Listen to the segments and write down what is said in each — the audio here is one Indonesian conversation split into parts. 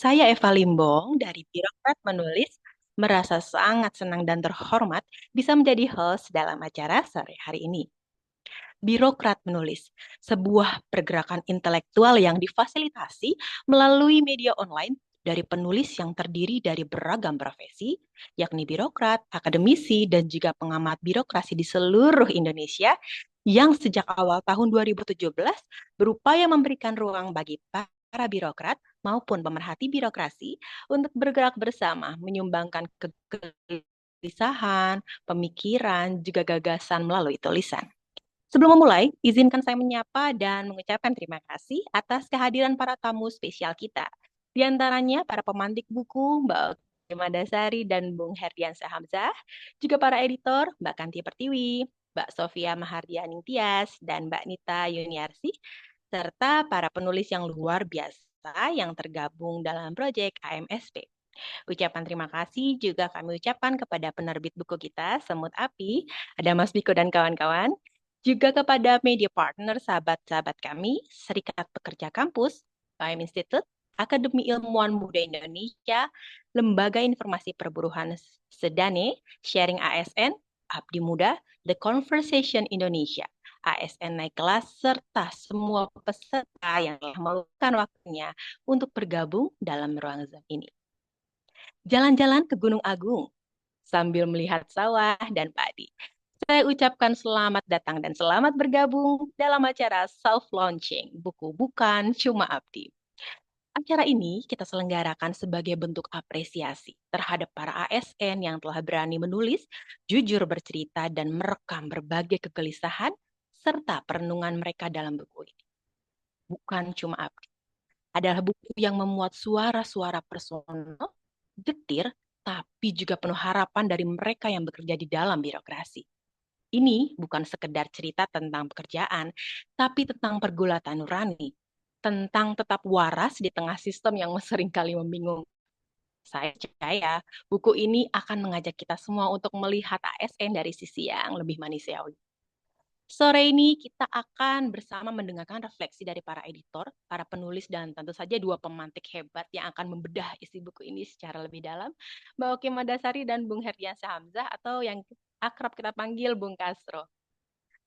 Saya Eva Limbong dari Birokrat Menulis, merasa sangat senang dan terhormat bisa menjadi host dalam acara sore hari ini. Birokrat Menulis, sebuah pergerakan intelektual yang difasilitasi melalui media online dari penulis yang terdiri dari beragam profesi, yakni birokrat, akademisi, dan juga pengamat birokrasi di seluruh Indonesia yang sejak awal tahun 2017 berupaya memberikan ruang bagi para birokrat maupun pemerhati birokrasi untuk bergerak bersama, menyumbangkan kegelisahan, pemikiran, juga gagasan melalui tulisan. Sebelum memulai, izinkan saya menyapa dan mengucapkan terima kasih atas kehadiran para tamu spesial kita. Di antaranya para pemantik buku, Mbak Oki Madasari dan Bung Herdiansyah Hamzah, juga para editor, Mbak Kanti Pertiwi, Mbak Sofia Mahardianing Tias, dan Mbak Nita Yuniarsi, serta para penulis yang luar biasa yang tergabung dalam proyek AMSP. Ucapan terima kasih juga kami ucapkan kepada penerbit buku kita, Semut Api, ada Mas Biko dan kawan-kawan, juga kepada media partner sahabat-sahabat kami, Serikat Pekerja Kampus, KM Institute, Akademi Ilmuwan Muda Indonesia, Lembaga Informasi Perburuhan Sedane, Sharing ASN, Abdi Muda, The Conversation Indonesia, ASN Naik Kelas, serta semua peserta yang telah meluangkan waktunya untuk bergabung dalam ruang Zoom ini. Jalan-jalan ke Gunung Agung sambil melihat sawah dan padi. Saya ucapkan selamat datang dan selamat bergabung dalam acara self-launching buku Bukan Cuma Abdi. Acara ini kita selenggarakan sebagai bentuk apresiasi terhadap para ASN yang telah berani menulis, jujur bercerita, dan merekam berbagai kegelisahan serta perenungan mereka dalam buku ini. Bukan Cuma Abdi adalah buku yang memuat suara-suara personal, getir, tapi juga penuh harapan dari mereka yang bekerja di dalam birokrasi. Ini bukan sekedar cerita tentang pekerjaan, tapi tentang pergulatan nurani, tentang tetap waras di tengah sistem yang seringkali membingungkan. Saya percaya buku ini akan mengajak kita semua untuk melihat ASN dari sisi yang lebih manusiawi. Sore ini kita akan bersama mendengarkan refleksi dari para editor, para penulis, dan tentu saja dua pemantik hebat yang akan membedah isi buku ini secara lebih dalam, Mbak Oki Madasari dan Bung Herdiansyah Hamzah atau yang akrab kita panggil Bung Kasro.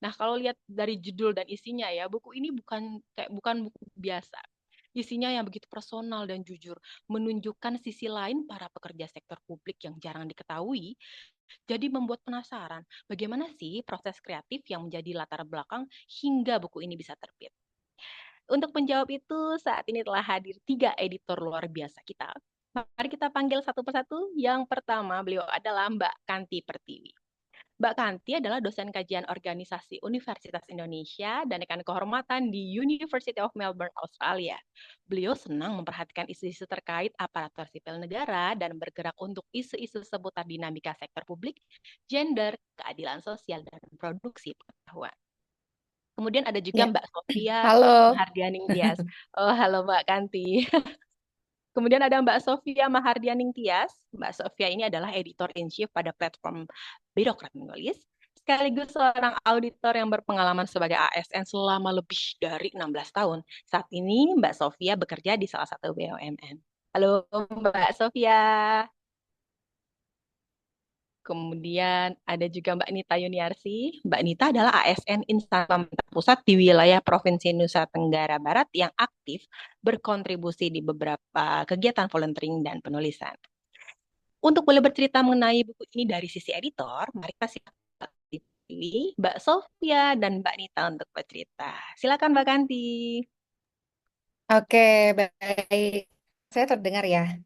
Nah, kalau lihat dari judul dan isinya ya, buku ini bukan buku biasa. Isinya yang begitu personal dan jujur, menunjukkan sisi lain para pekerja sektor publik yang jarang diketahui. Jadi membuat penasaran, bagaimana sih proses kreatif yang menjadi latar belakang hingga buku ini bisa terbit. Untuk menjawab itu, saat ini telah hadir tiga editor luar biasa kita. Mari kita panggil satu persatu. Yang pertama, beliau adalah Mbak Kanti Pertiwi. Mbak Kanti adalah dosen kajian organisasi Universitas Indonesia dan dekan kehormatan di University of Melbourne, Australia. Beliau senang memperhatikan isu-isu terkait aparatur sipil negara dan bergerak untuk isu-isu seputar dinamika sektor publik, gender, keadilan sosial, dan produksi pengetahuan. Kemudian ada juga Ya, Mbak Sofia halo. Mahardianing Tias. Oh, halo Mbak Kanti. Kemudian ada Mbak Sofia Mahardianing Tias. Mbak Sofia ini adalah editor in chief pada platform Birokrat Menulis, sekaligus seorang auditor yang berpengalaman sebagai ASN selama lebih dari 16 tahun. Saat ini Mbak Sofia bekerja di salah satu BUMN. Halo Mbak Sofia. Kemudian ada juga Mbak Nita Yuniarsi. Mbak Nita adalah ASN instansi pemerintah pusat di wilayah Provinsi Nusa Tenggara Barat yang aktif berkontribusi di beberapa kegiatan volunteering dan penulisan. Untuk boleh bercerita mengenai buku ini dari sisi editor, mari kita silakan Mbak Sofia dan Mbak Nita untuk bercerita. Silakan Mbak Kanti. Oke, baik. Saya terdengar ya.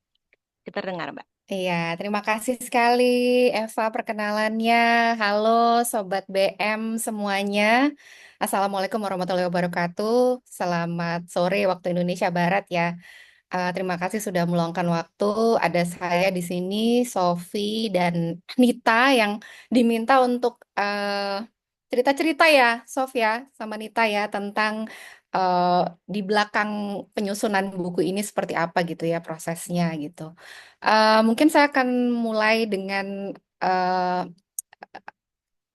Kita dengar Mbak. Iya, terima kasih sekali Eva perkenalannya. Halo Sobat BM semuanya. Assalamualaikum warahmatullahi wabarakatuh. Selamat sore waktu Indonesia Barat ya. Terima kasih sudah meluangkan waktu. Ada saya di sini, Sofi dan Nita yang diminta untuk cerita-cerita ya, Sof ya, sama Nita ya tentang eh, di belakang penyusunan buku ini seperti apa gitu ya prosesnya gitu. Mungkin saya akan mulai dengan eh,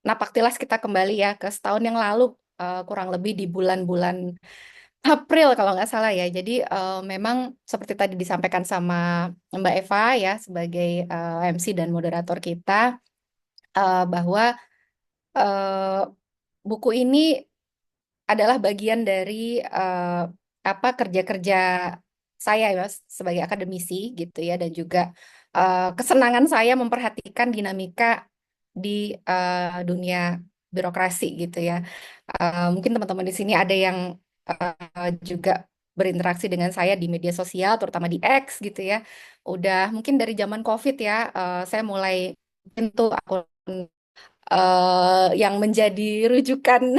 napak tilas kita kembali ya ke setahun yang lalu, kurang lebih di bulan-bulan April kalau nggak salah ya. Jadi memang seperti tadi disampaikan sama Mbak Eva ya sebagai MC dan moderator kita bahwa eh, buku ini adalah bagian dari apa kerja-kerja saya ya sebagai akademisi gitu ya dan juga kesenangan saya memperhatikan dinamika di dunia birokrasi gitu ya. Mungkin teman-teman di sini ada yang juga berinteraksi dengan saya di media sosial, terutama di X gitu ya. Udah mungkin dari zaman COVID ya, saya mulai bentuk akun yang menjadi rujukan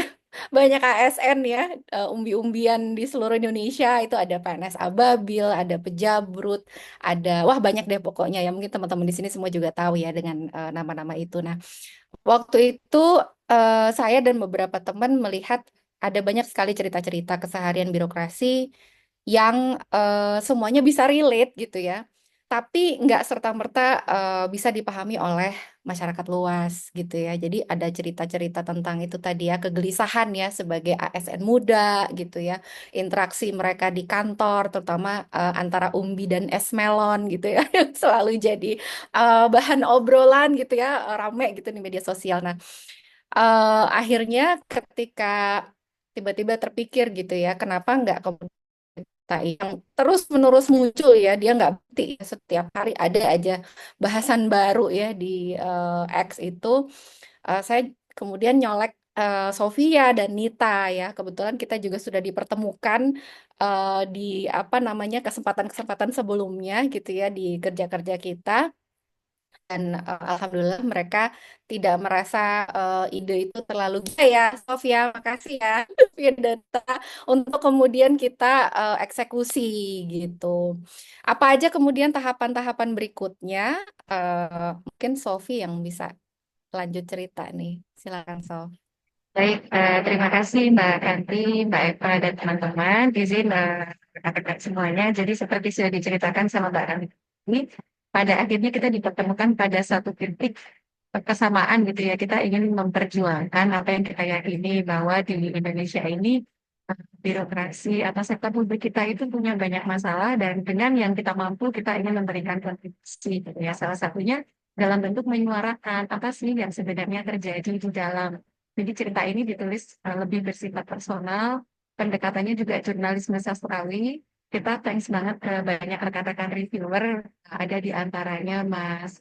banyak ASN ya, umbi-umbian di seluruh Indonesia itu ada PNS Ababil, ada Pejabrut, ada wah banyak deh pokoknya ya mungkin teman-teman di sini semua juga tahu ya dengan nama-nama itu. Nah, waktu itu saya dan beberapa teman melihat ada banyak sekali cerita-cerita keseharian birokrasi yang semuanya bisa relate gitu ya. Tapi nggak serta-merta bisa dipahami oleh masyarakat luas gitu ya. Jadi ada cerita-cerita tentang itu tadi ya, kegelisahan ya sebagai ASN muda gitu ya. Interaksi mereka di kantor, terutama antara Umbi dan Esmelon gitu ya, yang selalu jadi bahan obrolan gitu ya, rame gitu di media sosial. Nah, akhirnya ketika tiba-tiba terpikir gitu ya, kenapa nggak kita yang terus-menerus muncul ya, dia nggak berhenti setiap hari ada aja bahasan baru ya di X itu. Saya kemudian nyolek Sofia dan Nita ya. Kebetulan kita juga sudah dipertemukan di apa namanya kesempatan-kesempatan sebelumnya gitu ya di kerja-kerja kita. Dan alhamdulillah mereka tidak merasa ide itu terlalu gila ya, Sofia, makasih ya, Sofia Data, untuk kemudian kita eksekusi gitu. Apa aja kemudian tahapan-tahapan berikutnya? Mungkin Sofi yang bisa lanjut cerita nih. Silakan, Sof. Baik, terima kasih Mbak Kanti, Mbak Eva, dan teman-teman. Izin rekan-rekan semuanya. Jadi seperti sudah diceritakan sama Mbak Kanti, pada akhirnya kita dipertemukan pada satu titik kesamaan gitu ya. Kita ingin memperjuangkan apa yang kita yakini bahwa di Indonesia ini birokrasi atau sektor publik kita itu punya banyak masalah dan dengan yang kita mampu kita ingin memberikan kontribusi gitu ya. Salah satunya dalam bentuk menyuarakan apa sih yang sebenarnya terjadi di dalam. Jadi cerita ini ditulis lebih bersifat personal, pendekatannya juga jurnalisme sastrawi. Kita thanks banget ke banyak rekan-rekan reviewer, ada di antaranya Mas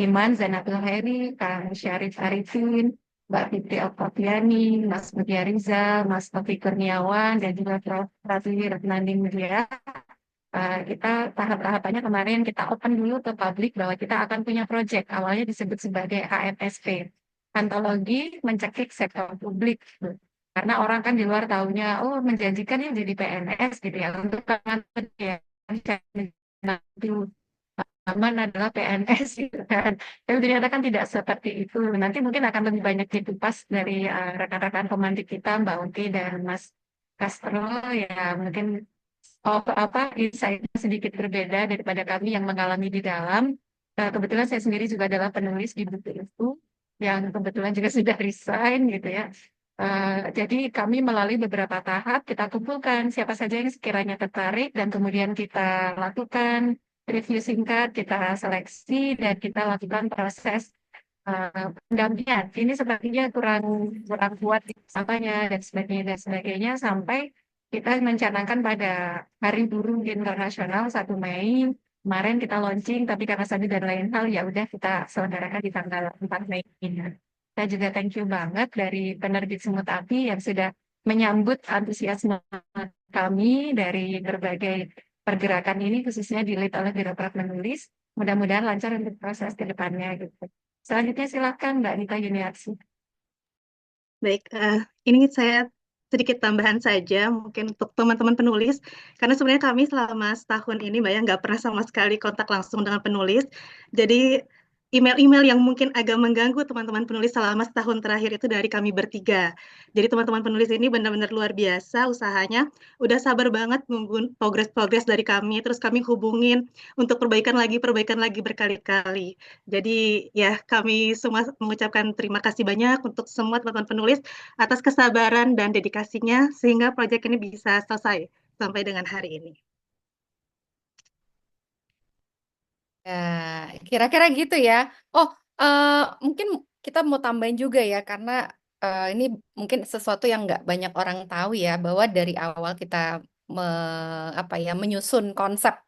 Iman Zainatul Heri, Kang Syarif Arifin, Mbak Fitri Oktaviani, Mas Mutia Rizal, Mas Taufik Kurniawan, dan juga Prof. Ratri Retnandi Mulia. Kita tahap-tahapannya kemarin kita open dulu ke publik bahwa kita akan punya proyek. Awalnya disebut sebagai AMSP, Antologi Mencekik Sektor Publik. Karena orang kan di luar tahunya, oh menjanjikan ya jadi PNS gitu ya, untuk kalangan kerja. Aman adalah PNS gitu kan. Tapi ternyata kan tidak seperti itu. Nanti mungkin akan lebih banyak dikupas dari rekan-rekan pemantik kita, Mbak Uti dan Mas Castro, ya mungkin apa insight-nya sedikit berbeda daripada kami yang mengalami di dalam. Kebetulan saya sendiri juga adalah penulis di buku itu, yang kebetulan juga sudah resign gitu ya. Jadi kami melalui beberapa tahap, kita kumpulkan siapa saja yang sekiranya tertarik dan kemudian kita lakukan review singkat, kita seleksi dan kita lakukan proses pendampingan. Ini sepertinya kurang kurang kuat sampainya dan sebagainya sampai kita mencanangkan pada Hari Buruh Internasional 1 Mei. Kemarin kita launching, tapi karena satu dan lain hal ya udah kita selenggarakan di tanggal 4 Mei ini. Saya juga thank you banget dari penerbit Semut Api yang sudah menyambut antusiasme kami dari berbagai pergerakan ini, khususnya di lead oleh birokrat menulis. Mudah-mudahan lancar untuk proses ke depannya gitu. Selanjutnya silakan Mbak Nita Yuniarsi. Baik, ini saya sedikit tambahan saja mungkin untuk teman-teman penulis, karena sebenarnya kami selama setahun ini Mbak ya nggak pernah sama sekali kontak langsung dengan penulis. Jadi email-email yang mungkin agak mengganggu teman-teman penulis selama setahun terakhir itu dari kami bertiga. Jadi teman-teman penulis ini benar-benar luar biasa usahanya. Udah sabar banget nunggu progres-progres dari kami, terus kami hubungin untuk perbaikan lagi berkali-kali. Jadi ya kami semua mengucapkan terima kasih banyak untuk semua teman-teman penulis atas kesabaran dan dedikasinya sehingga proyek ini bisa selesai sampai dengan hari ini. Ya, kira-kira gitu ya. Oh, eh, mungkin kita mau tambahin juga ya, karena ini mungkin sesuatu yang nggak banyak orang tahu ya, bahwa dari awal kita apa ya menyusun konsep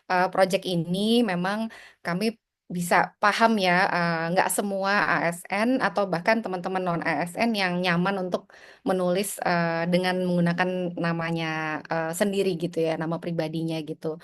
project ini, memang kami bisa paham ya, nggak semua ASN atau bahkan teman-teman non ASN yang nyaman untuk menulis dengan menggunakan namanya sendiri gitu ya, nama pribadinya gitu.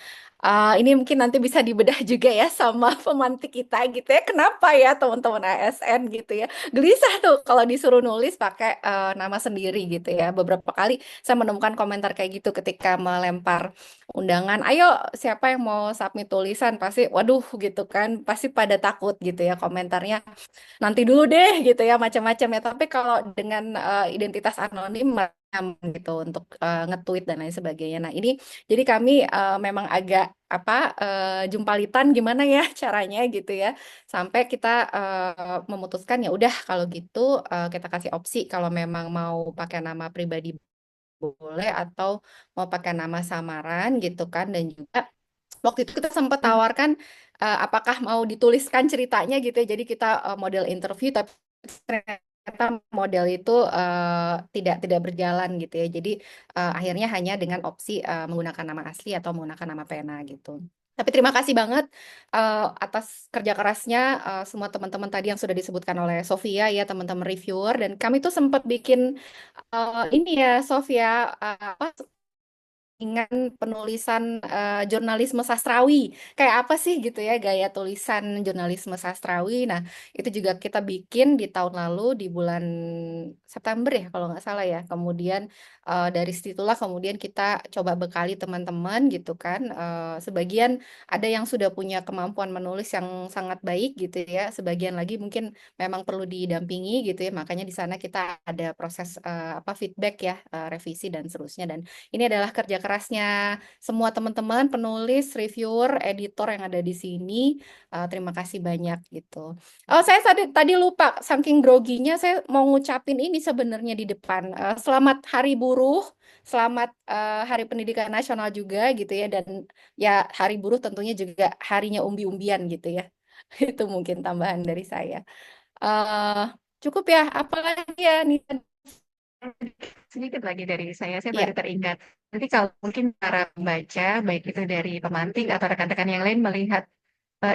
Ini mungkin nanti bisa dibedah juga ya sama pemantik kita gitu ya. Kenapa ya teman-teman ASN gitu ya? Gelisah tuh kalau disuruh nulis pakai nama sendiri gitu ya. Beberapa kali saya menemukan komentar kayak gitu ketika melempar undangan. Ayo, siapa yang mau submit tulisan? Pasti, waduh gitu kan. Pasti pada takut gitu ya komentarnya. Nanti dulu deh gitu ya macam-macam ya. Tapi kalau dengan identitas anonim gitu untuk nge-tweet dan lain sebagainya. Nah, ini jadi kami memang agak apa jumpalitan gimana ya caranya gitu ya. Sampai kita memutuskan ya udah kalau gitu kita kasih opsi kalau memang mau pakai nama pribadi boleh atau mau pakai nama samaran gitu kan, dan juga waktu itu kita sempat tawarkan apakah mau dituliskan ceritanya gitu ya. Jadi kita model interview tapi ternyata model itu tidak berjalan gitu ya. Jadi akhirnya hanya dengan opsi menggunakan nama asli atau menggunakan nama pena gitu. Tapi terima kasih banget atas kerja kerasnya semua teman-teman tadi yang sudah disebutkan oleh Sofia ya, teman-teman reviewer, dan kami tuh sempat bikin ini ya Sofia, apa dengan penulisan jurnalisme sastrawi. Kayak apa sih gitu ya gaya tulisan jurnalisme sastrawi. Nah, itu juga kita bikin di tahun lalu di bulan September ya kalau nggak salah ya. Kemudian dari situlah kemudian kita coba bekali teman-teman gitu kan. Sebagian ada yang sudah punya kemampuan menulis yang sangat baik gitu ya. Sebagian lagi mungkin memang perlu didampingi gitu ya. Makanya di sana kita ada proses apa feedback ya, revisi dan seterusnya. Dan ini adalah kerja kerasnya semua teman-teman, penulis, reviewer, editor yang ada di sini. Terima kasih banyak gitu. Oh, saya tadi lupa, saking groginya saya mau ngucapin ini sebenarnya di depan. Selamat Hari Buruh, selamat Hari Pendidikan Nasional juga gitu ya. Dan ya Hari Buruh tentunya juga harinya umbi-umbian gitu ya. Itu mungkin tambahan dari saya. eh Cukup ya, apalagi ya nih? Sedikit lagi dari saya baru Ya. teringat. Nanti kalau mungkin para pembaca, baik itu dari pemantik atau rekan-rekan yang lain melihat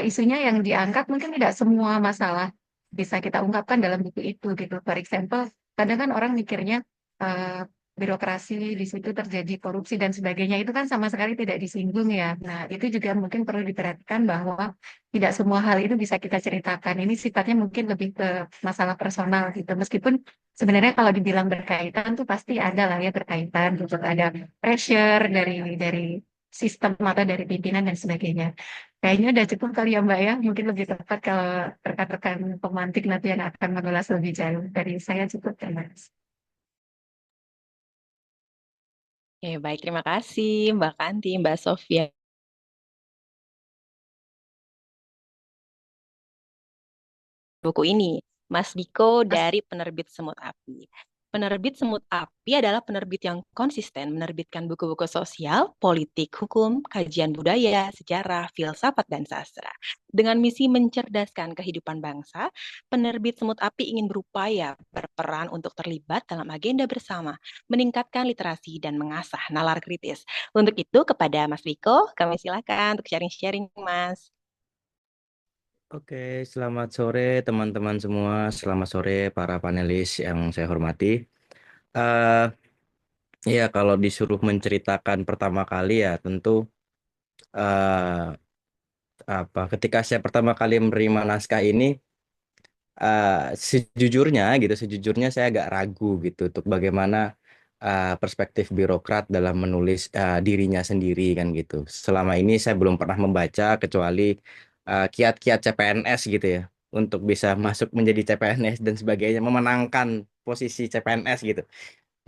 isunya yang diangkat, mungkin tidak semua masalah bisa kita ungkapkan dalam buku itu gitu. For example, kadang kan orang mikirnya eh, birokrasi di situ terjadi korupsi dan sebagainya itu kan sama sekali tidak disinggung ya. Nah, itu juga mungkin perlu diperhatikan bahwa tidak semua hal itu bisa kita ceritakan. Ini sifatnya mungkin lebih ke masalah personal gitu. Meskipun sebenarnya kalau dibilang berkaitan tuh pasti ada lah ya berkaitan. Gitu. Ada pressure dari sistem atau dari pimpinan dan sebagainya. Kayaknya udah cukup kali ya Mbak ya. Mungkin lebih tepat kalau rekan-rekan pemantik nanti yang akan mengulas lebih jauh. Dari saya cukup ya Mas. Oke, baik, terima kasih Mbak Kanti, Mbak Sofia. Buku ini, Mas Diko Mas, dari penerbit Semut Api. Penerbit Semut Api adalah penerbit yang konsisten menerbitkan buku-buku sosial, politik, hukum, kajian budaya, sejarah, filsafat, dan sastra. Dengan misi mencerdaskan kehidupan bangsa, penerbit Semut Api ingin berupaya berperan untuk terlibat dalam agenda bersama, meningkatkan literasi, dan mengasah nalar kritis. Untuk itu, kepada Mas Diko, kami silakan untuk sharing-sharing, Mas. Oke, selamat sore teman-teman semua. Selamat sore para panelis yang saya hormati. eh ya, kalau disuruh menceritakan pertama kali ya tentu eh ketika saya pertama kali menerima naskah ini, sejujurnya saya agak ragu gitu untuk bagaimana perspektif birokrat dalam menulis dirinya sendiri kan gitu. Selama ini saya belum pernah membaca kecuali kiat-kiat CPNS gitu ya, untuk bisa masuk menjadi CPNS dan sebagainya, memenangkan posisi CPNS gitu.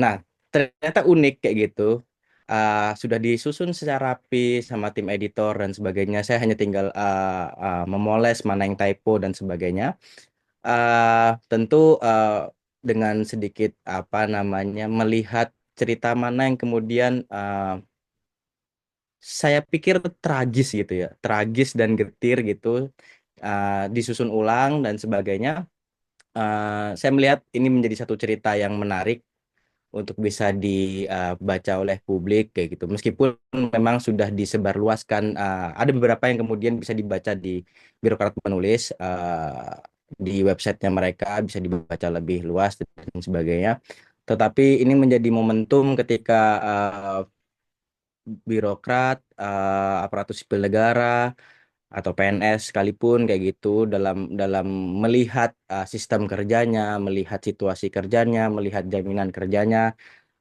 Nah, ternyata unik kayak gitu. Sudah disusun secara rapi sama tim editor dan sebagainya. Saya hanya tinggal memoles mana yang typo dan sebagainya. Tentu dengan sedikit apa namanya melihat cerita mana yang kemudian saya pikir tragis gitu ya, tragis dan getir gitu, disusun ulang dan sebagainya. Saya melihat ini menjadi satu cerita yang menarik untuk bisa dibaca oleh publik kayak gitu. Meskipun memang sudah disebarluaskan, ada beberapa yang kemudian bisa dibaca di birokrat penulis, di websitenya mereka bisa dibaca lebih luas dan sebagainya. Tetapi ini menjadi momentum ketika birokrat, aparatur sipil negara atau PNS sekalipun kayak gitu dalam dalam melihat sistem kerjanya, melihat situasi kerjanya, melihat jaminan kerjanya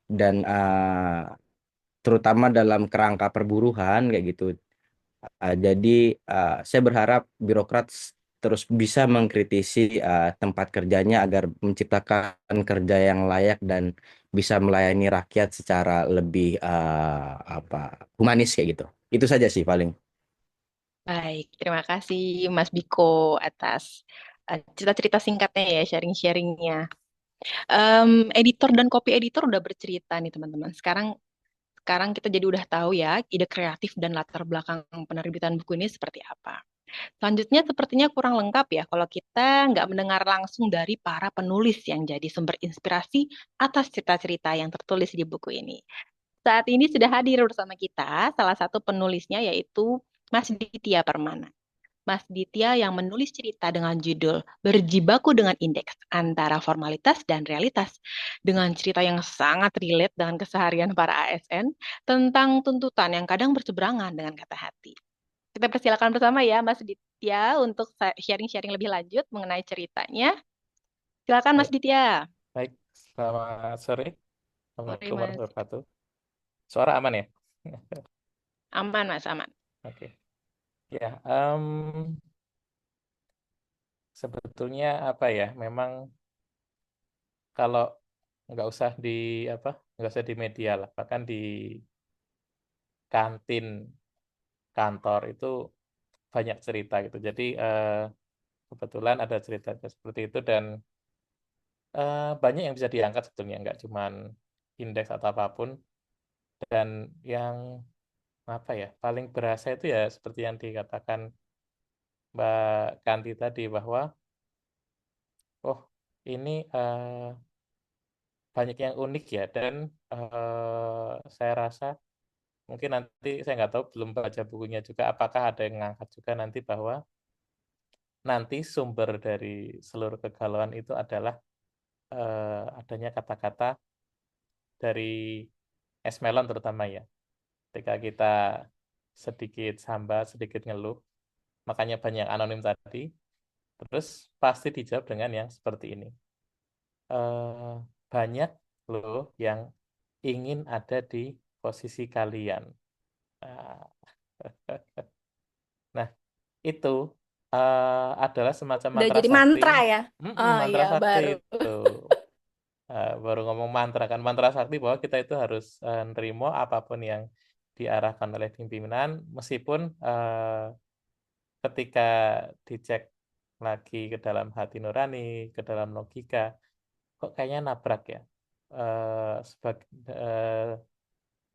dan terutama dalam kerangka perburuhan kayak gitu. Jadi saya berharap birokrat terus bisa mengkritisi tempat kerjanya agar menciptakan kerja yang layak dan bisa melayani rakyat secara lebih apa humanis kayak gitu. Itu saja sih paling. Baik, terima kasih Mas Biko atas cerita-cerita singkatnya ya, sharing-sharingnya. Editor dan copy editor udah bercerita nih teman-teman. Sekarang sekarang kita jadi udah tahu ya ide kreatif dan latar belakang penerbitan buku ini seperti apa. Selanjutnya sepertinya kurang lengkap ya kalau kita nggak mendengar langsung dari para penulis yang jadi sumber inspirasi atas cerita-cerita yang tertulis di buku ini. Saat ini sudah hadir bersama kita salah satu penulisnya yaitu Mas Ditya Permana. Mas Ditya yang menulis cerita dengan judul Berjibaku dengan Indeks Antara Formalitas dan Realitas, dengan cerita yang sangat relate dengan keseharian para ASN tentang tuntutan yang kadang berseberangan dengan kata hati. Kita persilakan bersama ya Mas Ditya untuk sharing-sharing lebih lanjut mengenai ceritanya. Silakan Mas Ya, Ditya. baik. Selamat sore. Sorry Assalamualaikum Mas. warahmatullahi wabarakatuh. Suara aman ya? Aman Mas, aman. Oke. Ya, sebetulnya apa ya? Memang kalau nggak usah di apa, nggak usah di media lah, bahkan di kantin kantor itu banyak cerita gitu. Jadi kebetulan ada cerita seperti itu dan banyak yang bisa diangkat sebetulnya, nggak cuman indeks atau apapun. Dan yang apa ya paling berasa itu ya seperti yang dikatakan Mbak Kanti tadi bahwa oh ini banyak yang unik ya dan saya rasa mungkin nanti saya nggak tahu belum baca bukunya juga apakah ada yang ngangkat juga nanti bahwa nanti sumber dari seluruh kegalauan itu adalah adanya kata-kata dari Esmelon terutama ya ketika kita sedikit sambat sedikit ngeluh makanya banyak anonim tadi terus pasti dijawab dengan yang seperti ini. Banyak loh yang ingin ada di posisi kalian. Ah, Nah, itu adalah semacam Udah mantra jadi sakti. mantra ya. Oh Mantra iya, sakti baru. itu. Baru ngomong mantra kan. Mantra sakti bahwa kita itu harus nerimo apapun yang diarahkan oleh pimpinan, meskipun ketika dicek lagi ke dalam hati nurani, ke dalam logika, kok kayaknya nabrak ya.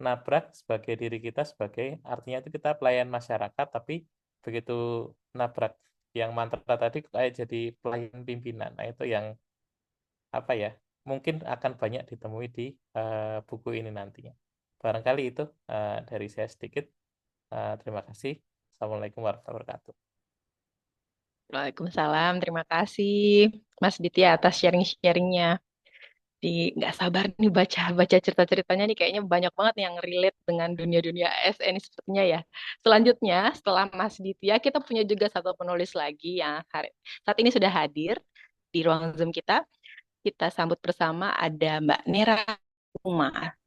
Nabrak sebagai diri kita sebagai artinya itu kita pelayan masyarakat tapi begitu nabrak yang mantra tadi kayak jadi pelayan pimpinan. Nah, itu yang apa ya? Mungkin akan banyak ditemui di buku ini nantinya. Barangkali itu dari saya sedikit. Terima kasih. Assalamualaikum warahmatullahi wabarakatuh. Waalaikumsalam, terima kasih Mas Ditya atas sharing-sharingnya. Nggak sabar nih baca cerita-ceritanya nih kayaknya banyak banget yang relate dengan dunia-dunia ASN sepertinya ya. Selanjutnya setelah Mas Ditya kita punya juga satu penulis lagi yang saat ini sudah hadir di ruang Zoom kita. Kita sambut bersama ada Mbak Nera Umar.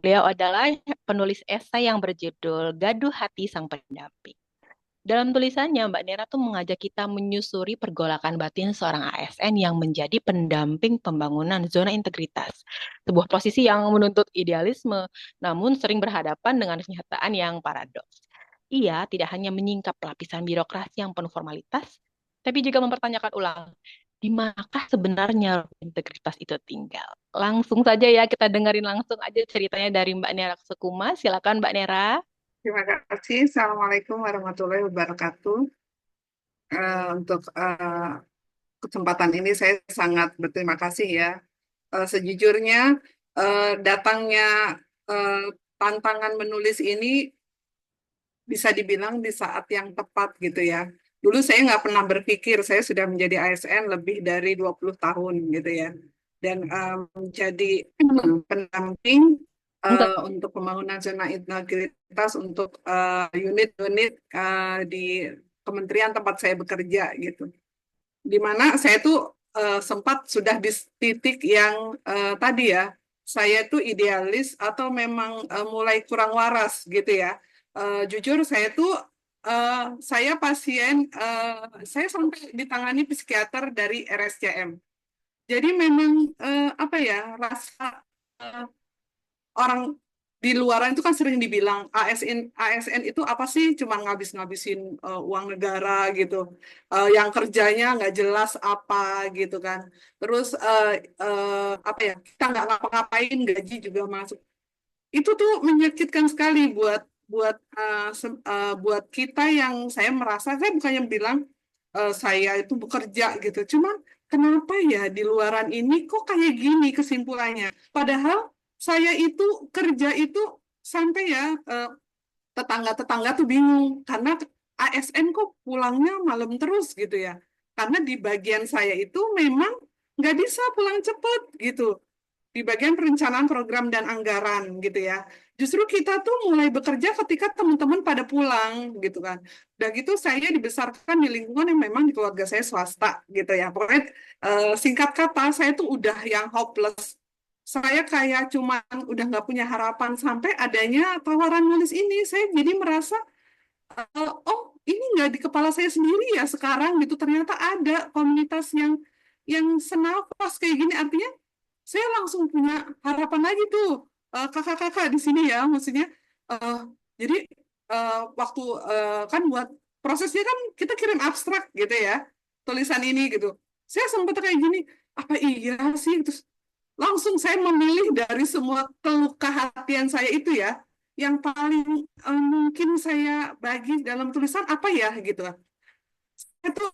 Beliau adalah penulis esai yang berjudul Gaduh Hati Sang Pendamping. Dalam tulisannya, Mbak Nera tuh mengajak kita menyusuri pergolakan batin seorang ASN yang menjadi pendamping pembangunan zona integritas. Sebuah posisi yang menuntut idealisme, namun sering berhadapan dengan kenyataan yang paradoks. Ia tidak hanya menyingkap lapisan birokrasi yang penuh formalitas, tapi juga mempertanyakan ulang, di manakah sebenarnya integritas itu tinggal? Langsung saja ya, kita dengerin langsung aja ceritanya dari Mbak Nera Sukuma. Silakan Mbak Nera. Terima kasih. Assalamualaikum warahmatullahi wabarakatuh. Untuk kesempatan ini saya sangat berterima kasih ya. Sejujurnya datangnya tantangan menulis ini bisa dibilang di saat yang tepat gitu ya. Dulu saya nggak pernah berpikir saya sudah menjadi ASN lebih dari 20 tahun gitu ya. Dan menjadi pendamping untuk pembangunan zona integritas untuk unit-unit di kementerian tempat saya bekerja gitu. Di mana saya tuh sempat sudah di titik yang tadi ya, saya tuh idealis atau memang mulai kurang waras gitu ya. Jujur saya tuh saya pasien, saya sampai ditangani psikiater dari RSCM. Jadi memang apa ya, rasa orang di luaran itu kan sering dibilang ASN itu apa sih, cuma ngabis-ngabisin uang negara gitu, yang kerjanya nggak jelas apa gitu kan, terus apa ya, kita nggak ngapa-ngapain gaji juga masuk. Itu tuh menyakitkan sekali buat kita yang saya merasa, saya bukannya bilang saya itu bekerja gitu, cuma kenapa ya di luaran ini kok kayak gini kesimpulannya, padahal saya itu kerja itu sampai ya tetangga-tetangga tuh bingung karena ASN kok pulangnya malam terus gitu ya. Karena di bagian saya itu memang nggak bisa pulang cepat gitu. Di bagian perencanaan program dan anggaran gitu ya. Justru kita tuh mulai bekerja ketika teman-teman pada pulang gitu kan. Dan gitu saya dibesarkan di lingkungan yang memang di keluarga saya swasta gitu ya. Pokoknya singkat kata saya tuh udah yang hopeless. Saya kayak cuman udah nggak punya harapan sampai adanya tawaran nulis ini. Saya jadi merasa, oh ini nggak di kepala saya sendiri ya sekarang gitu. Ternyata ada komunitas yang senafas kayak gini. Artinya saya langsung punya harapan lagi tuh, kakak-kakak di sini ya, maksudnya. Jadi waktu kan buat prosesnya kan kita kirim abstrak gitu ya, tulisan ini gitu. Saya sempat kayak gini, apa iya sih? Terus langsung saya memilih dari semua keluh kehatian saya itu ya, yang paling mungkin saya bagi dalam tulisan apa ya gitu. Itu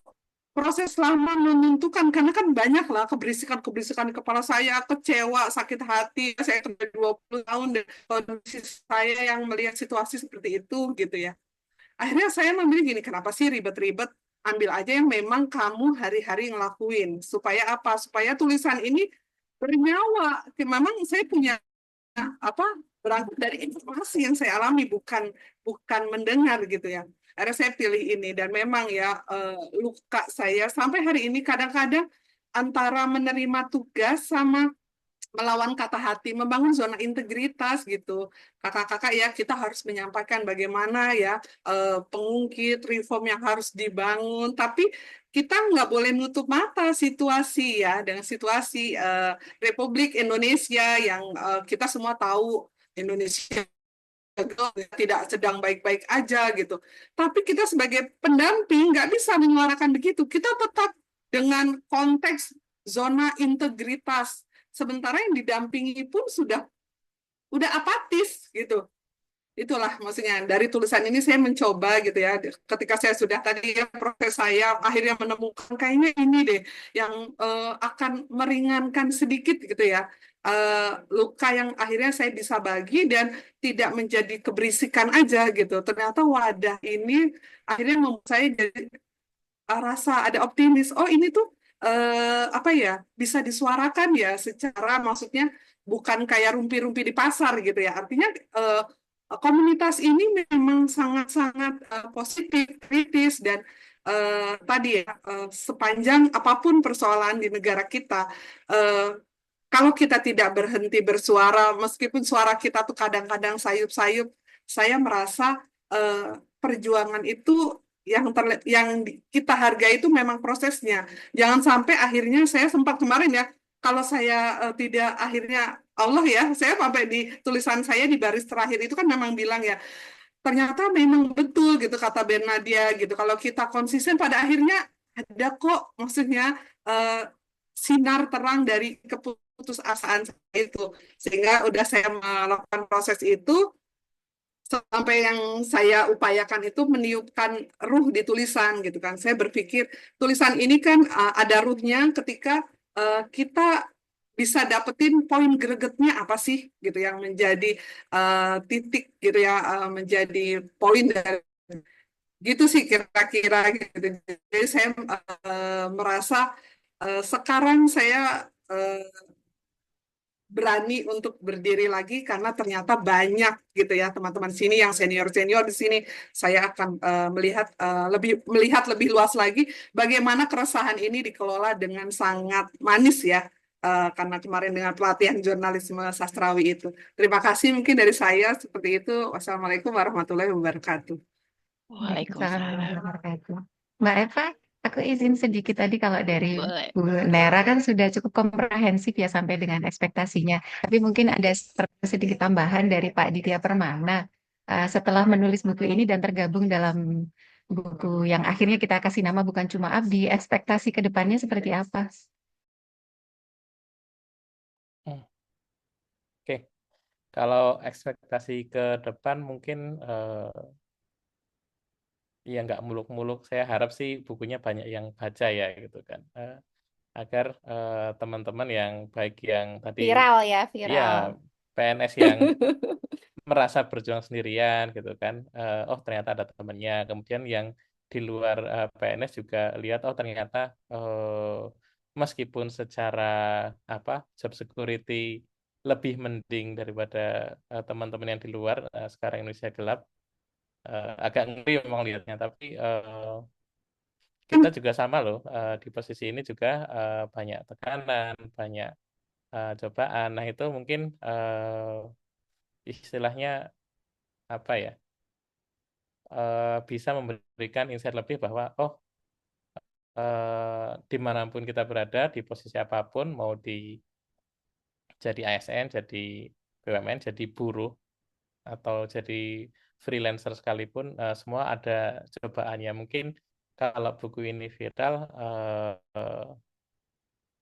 proses lama menentukan, karena kan banyak lah keberisikan-keberisikan di kepala saya, kecewa, sakit hati, saya kerja 20 tahun dan kondisi saya yang melihat situasi seperti itu gitu ya. Akhirnya saya memilih gini, kenapa sih ribet-ribet? Ambil aja yang memang kamu hari-hari ngelakuin. Supaya apa? Supaya tulisan ini bernyawa. Memang saya punya apa, berangkat dari informasi yang saya alami, bukan mendengar gitu ya. Akhirnya saya pilih ini dan memang ya luka saya sampai hari ini kadang-kadang antara menerima tugas sama melawan kata hati, membangun zona integritas gitu. Kakak-kakak ya, kita harus menyampaikan bagaimana ya pengungkit, reform yang harus dibangun, tapi kita nggak boleh nutup mata situasi ya, dengan situasi Republik Indonesia yang kita semua tahu Indonesia tidak sedang baik-baik aja gitu. Tapi kita sebagai pendamping nggak bisa menyuarakan begitu. Kita tetap dengan konteks zona integritas. Sementara yang didampingi pun sudah apatis gitu. Itulah maksudnya dari tulisan ini saya mencoba gitu ya, ketika saya sudah tadi ya proses saya akhirnya menemukan kayaknya ini deh yang akan meringankan sedikit gitu ya luka yang akhirnya saya bisa bagi dan tidak menjadi keberisikan aja gitu. Ternyata wadah ini akhirnya membuat saya jadi rasa ada optimis, oh ini tuh apa ya, bisa disuarakan ya secara maksudnya bukan kayak rumpi-rumpi di pasar gitu ya. Artinya komunitas ini memang sangat-sangat positif, kritis, dan tadi ya sepanjang apapun persoalan di negara kita, kalau kita tidak berhenti bersuara, meskipun suara kita tuh kadang-kadang sayup-sayup, saya merasa perjuangan itu yang kita hargai itu memang prosesnya. Jangan sampai akhirnya saya sempat kemarin ya, kalau saya tidak akhirnya Allah ya, saya sampai di tulisan saya di baris terakhir itu kan memang bilang ya, ternyata memang betul gitu kata Bernadia gitu. Kalau kita konsisten pada akhirnya ada kok maksudnya sinar terang dari keputusasaan saya itu. Sehingga udah saya melakukan proses itu sampai yang saya upayakan itu meniupkan ruh di tulisan gitu kan. Saya berpikir tulisan ini kan ada ruhnya ketika kita bisa dapetin poin gregetnya apa sih gitu yang menjadi titik gitu ya, menjadi poin dari gitu sih kira-kira gitu. Jadi saya merasa sekarang saya berani untuk berdiri lagi karena ternyata banyak gitu ya teman-teman sini yang senior-senior di sini. Saya akan melihat lebih luas lagi bagaimana keresahan ini dikelola dengan sangat manis ya. Karena kemarin dengan pelatihan jurnalisme sastrawi itu. Terima kasih mungkin dari saya seperti itu. Wassalamualaikum warahmatullahi wabarakatuh. Waalaikumsalam Waalaikumsalam. warahmatullahi wabarakatuh. Mbak Eva, aku izin sedikit tadi kalau dari Boleh. Bu Nera kan sudah cukup komprehensif ya sampai dengan ekspektasinya. Tapi mungkin ada sedikit tambahan dari Pak Ditya Permana. Setelah menulis buku ini dan tergabung dalam buku yang akhirnya kita kasih nama Bukan Cuma Abdi, ekspektasi ke depannya seperti apa? Oke, kalau ekspektasi ke depan mungkin ya nggak muluk-muluk. Saya harap sih bukunya banyak yang baca ya gitu kan, agar teman-teman yang baik yang tadi Viral ya, ya viral. PNS yang merasa berjuang sendirian gitu kan, oh ternyata ada temannya. Kemudian yang di luar PNS juga lihat oh ternyata meskipun secara job security lebih mending daripada teman-teman yang di luar, sekarang Indonesia gelap, agak ngeri memang lihatnya, tapi kita juga sama loh, di posisi ini juga banyak tekanan, banyak cobaan. Nah itu mungkin istilahnya apa ya, bisa memberikan insight lebih bahwa dimanapun kita berada, di posisi apapun, mau jadi ASN, jadi BUMN, jadi buruh, atau jadi freelancer sekalipun, semua ada cobaannya. Mungkin kalau buku ini viral,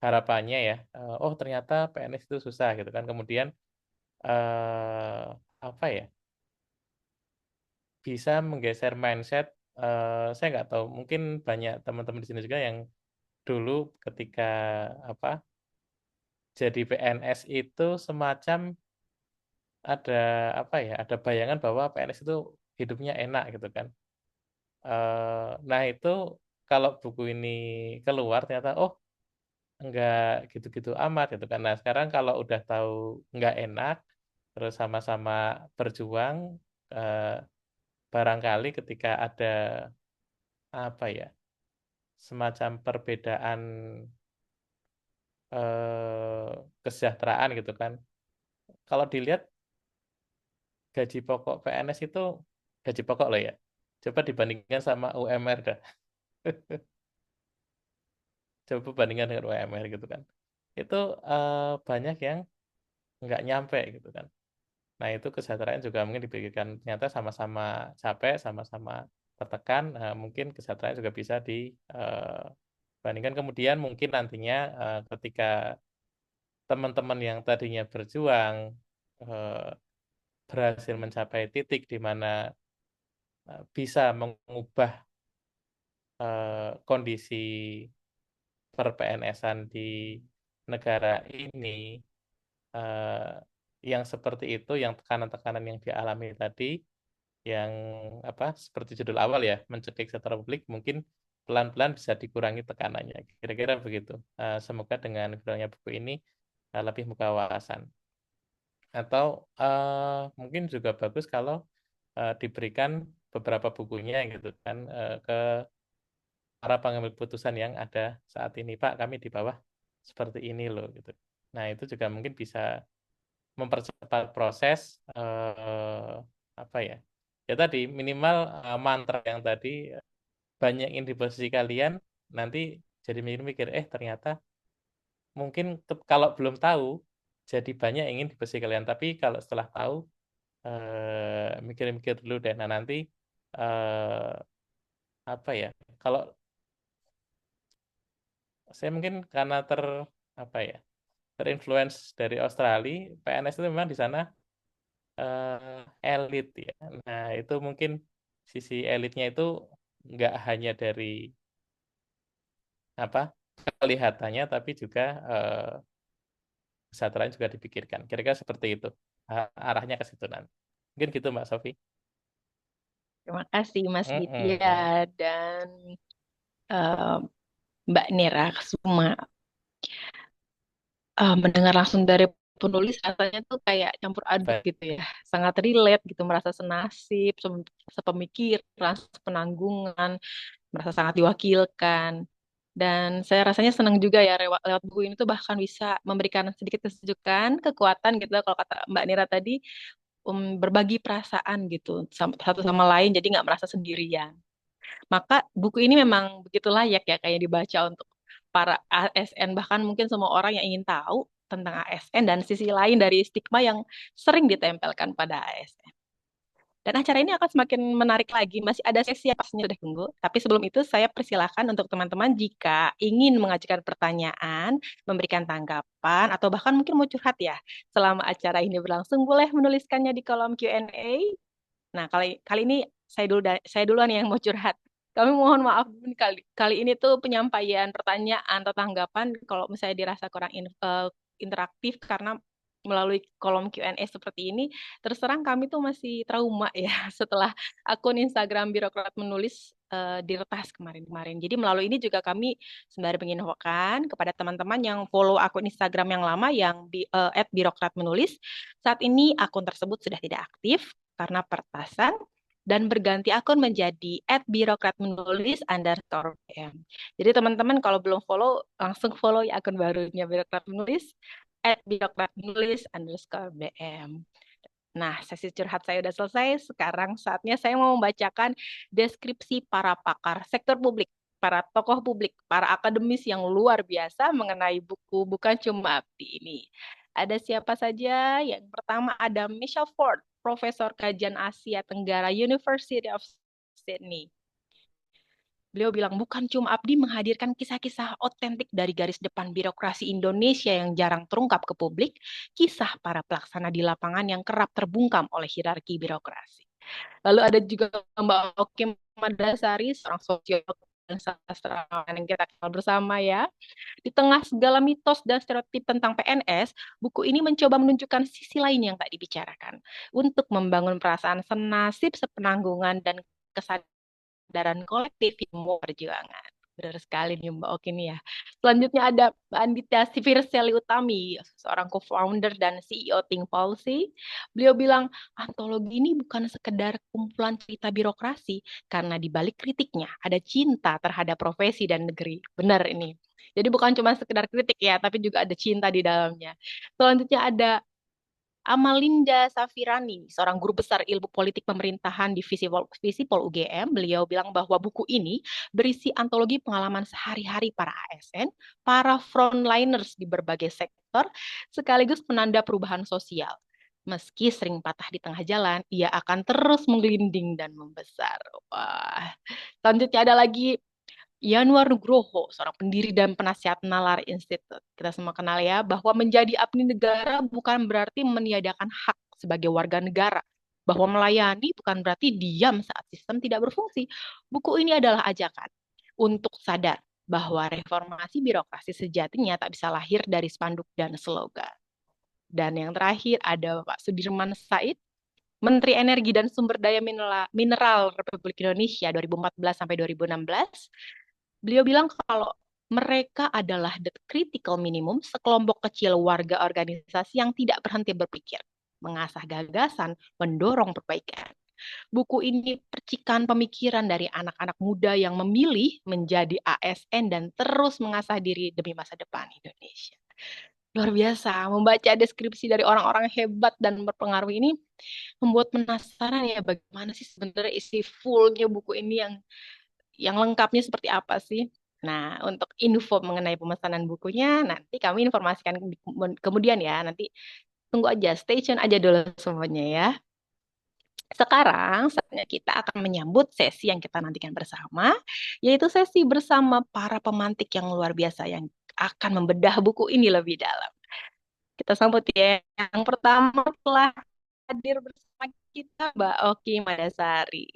harapannya ya, oh ternyata PNS itu susah gitu kan. Kemudian apa ya, bisa menggeser mindset. Saya nggak tahu, mungkin banyak teman-teman di sini juga yang dulu ketika jadi PNS itu semacam ada bayangan bahwa PNS itu hidupnya enak gitu kan. Nah itu kalau buku ini keluar ternyata enggak gitu-gitu amat gitu kan. Nah sekarang kalau udah tahu enggak enak, terus sama-sama berjuang, eh, barangkali ketika ada semacam perbedaan kesejahteraan gitu kan. Kalau dilihat gaji pokok PNS itu gaji pokok loh ya. Coba dibandingkan sama UMR dah. Coba bandingkan dengan UMR gitu kan. Itu banyak yang nggak nyampe gitu kan. Nah itu kesejahteraan juga mungkin dipikirkan, ternyata sama-sama capek, sama-sama tertekan, mungkin kesejahteraan juga bisa dibandingkan. Kemudian mungkin nantinya ketika teman-teman yang tadinya berjuang berhasil mencapai titik di mana bisa mengubah kondisi per-PNS-an di negara ini, yang seperti itu, yang tekanan-tekanan yang dialami tadi, yang seperti judul awal ya, mencekik secara publik, mungkin pelan-pelan bisa dikurangi tekanannya. Kira-kira begitu. Semoga dengan viralnya buku ini lebih membuka wawasan. Atau mungkin juga bagus kalau diberikan beberapa bukunya gitu kan, ke para pengambil putusan yang ada saat ini. Pak, kami di bawah seperti ini loh gitu. Nah itu juga mungkin bisa mempercepat proses, ya tadi minimal mantra yang tadi, banyak yang di posisi kalian, nanti jadi mikir-mikir, ternyata mungkin kalau belum tahu, jadi banyak yang ingin di posisi kalian. Tapi kalau setelah tahu, mikir-mikir dulu deh. Nah, nanti apa ya? Kalau saya mungkin karena apa ya? Terinfluence dari Australia, PNS itu memang di sana elit ya. Nah, itu mungkin sisi elitnya itu nggak hanya dari apa kelihatannya, tapi juga kesejahteraan juga dipikirkan. Kira-kira seperti itu. Arahnya ke situ nanti. Mungkin gitu Mbak Sofi. Terima kasih Mas Mm-mm. Ditya dan eh, Mbak Nira Kusuma. Mendengar langsung dari penulis rasanya tuh kayak campur aduk Baik. gitu ya. Sangat relate gitu, merasa senasib, sepemikiran, sepenanggungan, merasa sangat diwakilkan. Dan saya rasanya senang juga ya lewat buku ini tuh bahkan bisa memberikan sedikit kesejukan, kekuatan gitu kalau kata Mbak Nira tadi, berbagi perasaan gitu satu sama lain jadi nggak merasa sendirian. Maka buku ini memang begitu layak ya kayak dibaca untuk para ASN, bahkan mungkin semua orang yang ingin tahu tentang ASN dan sisi lain dari stigma yang sering ditempelkan pada ASN. Dan acara ini akan semakin menarik lagi. Masih ada sesi yang pastinya udah tunggu. Tapi sebelum itu saya persilahkan untuk teman-teman jika ingin mengajukan pertanyaan, memberikan tanggapan, atau bahkan mungkin mau curhat ya selama acara ini berlangsung, boleh menuliskannya di kolom Q&A. Nah, kali ini saya duluan yang mau curhat. Kami mohon maaf kali ini tuh penyampaian pertanyaan atau tanggapan kalau misalnya dirasa kurang interaktif karena melalui kolom Q&A seperti ini, terus terang kami tuh masih trauma ya setelah akun Instagram Birokrat Menulis diretas kemarin-kemarin. Jadi melalui ini juga kami sembari menginfokan kepada teman-teman yang follow akun Instagram yang lama yang @birokratmenulis, saat ini akun tersebut sudah tidak aktif karena pertasan dan berganti akun menjadi @birokratmenulis_bm. Jadi teman-teman kalau belum follow, langsung follow ya akun barunya Birokrat Menulis, @birokratmenulis_bm. Nah, sesi curhat saya udah selesai. Sekarang saatnya saya mau membacakan deskripsi para pakar sektor publik, para tokoh publik, para akademis yang luar biasa mengenai buku Bukan Cuma Abdi ini. Ada siapa saja? Yang pertama ada Michelle Ford, Profesor Kajian Asia Tenggara University of Sydney. Beliau bilang, Bukan Cuma Abdi menghadirkan kisah-kisah otentik dari garis depan birokrasi Indonesia yang jarang terungkap ke publik, kisah para pelaksana di lapangan yang kerap terbungkam oleh hierarki birokrasi. Lalu ada juga Mbak Oki Madasari, seorang sosiolog dan sastrawan yang kita kenal bersama ya. Di tengah segala mitos dan stereotip tentang PNS, buku ini mencoba menunjukkan sisi lain yang tak dibicarakan untuk membangun perasaan senasib, sepenanggungan, dan kesadaran kolektif yang mau perjuangan. Benar sekali nih Mbak Oki nih ya. Selanjutnya ada Mbak Andita Sivirseli Utami, seorang co-founder dan CEO Think Policy. Beliau bilang, antologi ini bukan sekedar kumpulan cerita birokrasi, karena di balik kritiknya ada cinta terhadap profesi dan negeri. Benar ini. Jadi bukan cuma sekedar kritik ya, tapi juga ada cinta di dalamnya. Selanjutnya ada Amalinda Safirani, seorang guru besar ilmu politik pemerintahan di Visipol UGM. Beliau bilang bahwa buku ini berisi antologi pengalaman sehari-hari para ASN, para frontliners di berbagai sektor, sekaligus penanda perubahan sosial. Meski sering patah di tengah jalan, ia akan terus menggelinding dan membesar. Wah. Selanjutnya ada lagi Yanuar Nugroho, seorang pendiri dan penasihat Nalar Institute. Kita semua kenal ya, bahwa menjadi abdi negara bukan berarti meniadakan hak sebagai warga negara. Bahwa melayani bukan berarti diam saat sistem tidak berfungsi. Buku ini adalah ajakan untuk sadar bahwa reformasi birokrasi sejatinya tak bisa lahir dari spanduk dan slogan. Dan yang terakhir ada Pak Sudirman Said, Menteri Energi dan Sumber Daya Mineral Republik Indonesia 2014 sampai 2016. Beliau bilang kalau mereka adalah the critical minimum, sekelompok kecil warga organisasi yang tidak berhenti berpikir, mengasah gagasan, mendorong perbaikan. Buku ini percikan pemikiran dari anak-anak muda yang memilih menjadi ASN dan terus mengasah diri demi masa depan Indonesia. Luar biasa, membaca deskripsi dari orang-orang hebat dan berpengaruh ini membuat penasaran ya bagaimana sih sebenarnya isi fullnya buku ini yang yang lengkapnya seperti apa sih? Nah, untuk info mengenai pemesanan bukunya nanti kami informasikan kemudian ya. Nanti tunggu aja, stay tune aja dulu semuanya ya. Sekarang saatnya kita akan menyambut sesi yang kita nantikan bersama, yaitu sesi bersama para pemantik yang luar biasa yang akan membedah buku ini lebih dalam. Kita sambut ya. Yang pertama telah hadir bersama kita Mbak Oki Madasari.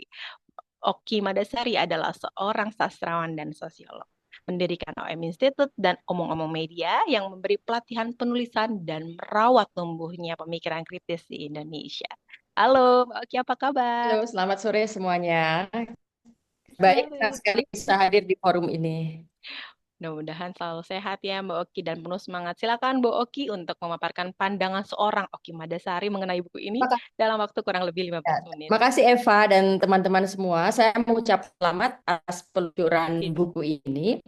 Oki Madasari adalah seorang sastrawan dan sosiolog. Mendirikan OM Institute dan Omong-Omong Media yang memberi pelatihan penulisan dan merawat tumbuhnya pemikiran kritis di Indonesia. Halo, Mbak Oki, apa kabar? Halo, selamat sore semuanya. Baik, senang Sore. sekali bisa hadir di forum ini. Mudah-mudahan selalu sehat ya Mbak Oki dan penuh semangat. Silakan Mbak Oki untuk memaparkan pandangan seorang Oki Madasari mengenai buku ini Maka- dalam waktu kurang lebih 15 menit. Makasih Eva dan teman-teman semua. Saya mengucap selamat atas peluncuran buku ini.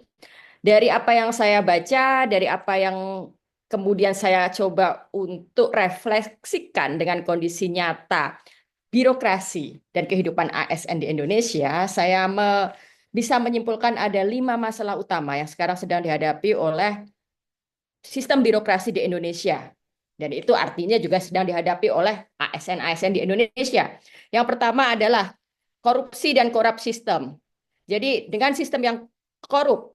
Dari apa yang saya baca, dari apa yang kemudian saya coba untuk refleksikan dengan kondisi nyata birokrasi dan kehidupan ASN di Indonesia, saya bisa menyimpulkan ada 5 masalah utama yang sekarang sedang dihadapi oleh sistem birokrasi di Indonesia. Dan itu artinya juga sedang dihadapi oleh ASN-ASN di Indonesia. Yang pertama adalah korupsi dan korup sistem. Jadi dengan sistem yang korup,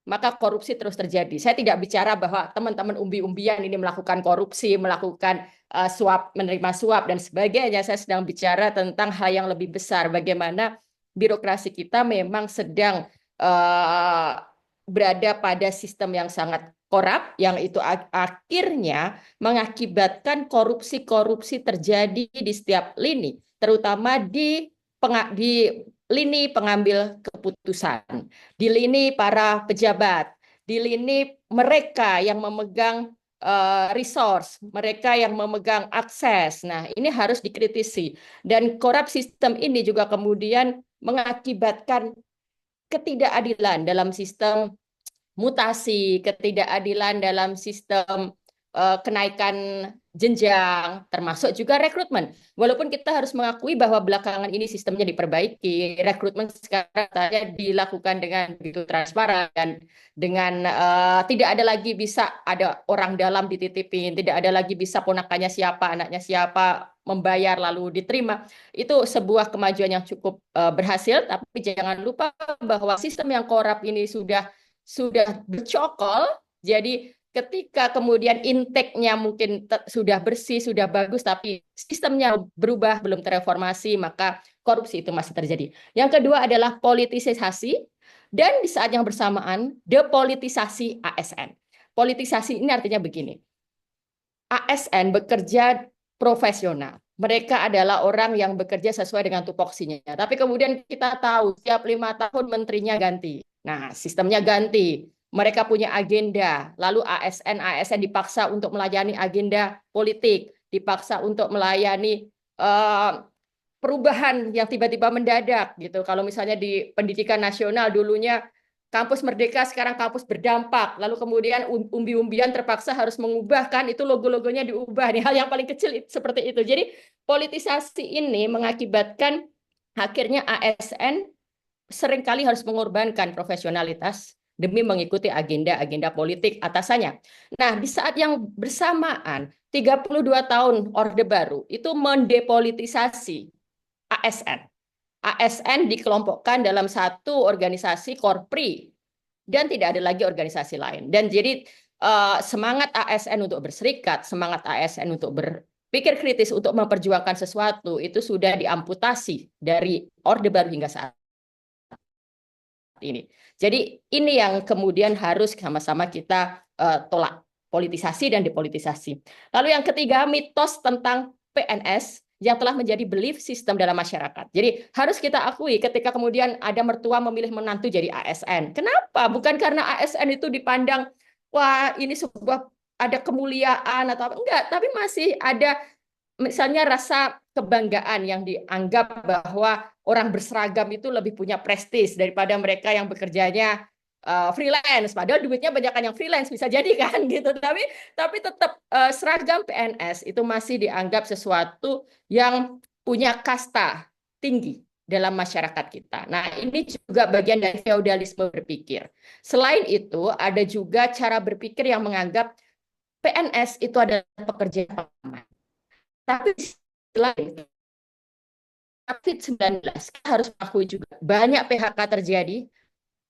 maka korupsi terus terjadi. Saya tidak bicara bahwa teman-teman umbi-umbian ini melakukan korupsi, melakukan suap, menerima suap, dan sebagainya. Saya sedang bicara tentang hal yang lebih besar. Bagaimana birokrasi kita memang sedang berada pada sistem yang sangat korup, yang itu akhirnya mengakibatkan korupsi-korupsi terjadi di setiap lini, terutama di lini pengambil keputusan, di lini para pejabat, di lini mereka yang memegang resource, mereka yang memegang akses. Nah, ini harus dikritisi. Dan korup sistem ini juga kemudian mengakibatkan ketidakadilan dalam sistem mutasi, ketidakadilan dalam sistem kenaikan jenjang, termasuk juga rekrutmen. Walaupun kita harus mengakui bahwa belakangan ini sistemnya diperbaiki, rekrutmen sekarang saja dilakukan dengan begitu transparan, dan dengan tidak ada lagi bisa ada orang dalam dititipin, tidak ada lagi bisa ponakannya siapa, anaknya siapa, membayar lalu diterima. Itu sebuah kemajuan yang cukup berhasil, tapi jangan lupa bahwa sistem yang korup ini sudah bercokol, jadi ketika kemudian intake-nya mungkin sudah bersih, sudah bagus, tapi sistemnya berubah, belum terreformasi, maka korupsi itu masih terjadi. Yang kedua adalah politisasi, dan di saat yang bersamaan, depolitisasi ASN. Politisasi ini artinya begini, ASN bekerja profesional. Mereka adalah orang yang bekerja sesuai dengan tupoksinya. Tapi kemudian kita tahu, setiap 5 tahun menterinya ganti. Nah, sistemnya ganti. Mereka punya agenda, lalu ASN dipaksa untuk melayani agenda politik, dipaksa untuk melayani perubahan yang tiba-tiba mendadak gitu. Kalau misalnya di pendidikan nasional dulunya kampus merdeka, sekarang kampus berdampak, lalu kemudian umbi-umbian terpaksa harus mengubah, kan itu logo-logonya diubah nih, hal yang paling kecil seperti itu. Jadi politisasi ini mengakibatkan akhirnya ASN seringkali harus mengorbankan profesionalitas demi mengikuti agenda-agenda politik atasannya. Nah, di saat yang bersamaan, 32 tahun Orde Baru itu mendepolitisasi ASN. ASN dikelompokkan dalam satu organisasi korpri dan tidak ada lagi organisasi lain. Dan jadi semangat ASN untuk berserikat, semangat ASN untuk berpikir kritis, untuk memperjuangkan sesuatu itu sudah diamputasi dari Orde Baru hingga saat ini. Jadi ini yang kemudian harus sama-sama kita tolak, politisasi dan depolitisasi. Lalu yang ketiga, mitos tentang PNS yang telah menjadi belief system dalam masyarakat. Jadi harus kita akui ketika kemudian ada mertua memilih menantu jadi ASN. Kenapa? Bukan karena ASN itu dipandang, wah ini sebuah ada kemuliaan atau enggak, tapi masih ada misalnya rasa kebanggaan yang dianggap bahwa orang berseragam itu lebih punya prestis daripada mereka yang bekerjanya freelance, padahal duitnya banyak yang freelance, bisa jadi kan gitu. Tapi tetap seragam PNS itu masih dianggap sesuatu yang punya kasta tinggi. dalam masyarakat kita. Nah, ini juga bagian dari feodalisme berpikir. Selain itu, ada juga cara berpikir yang menganggap PNS itu adalah pekerjaan paman. Tapi di sisi lain, COVID-19 kita harus akui juga banyak PHK terjadi.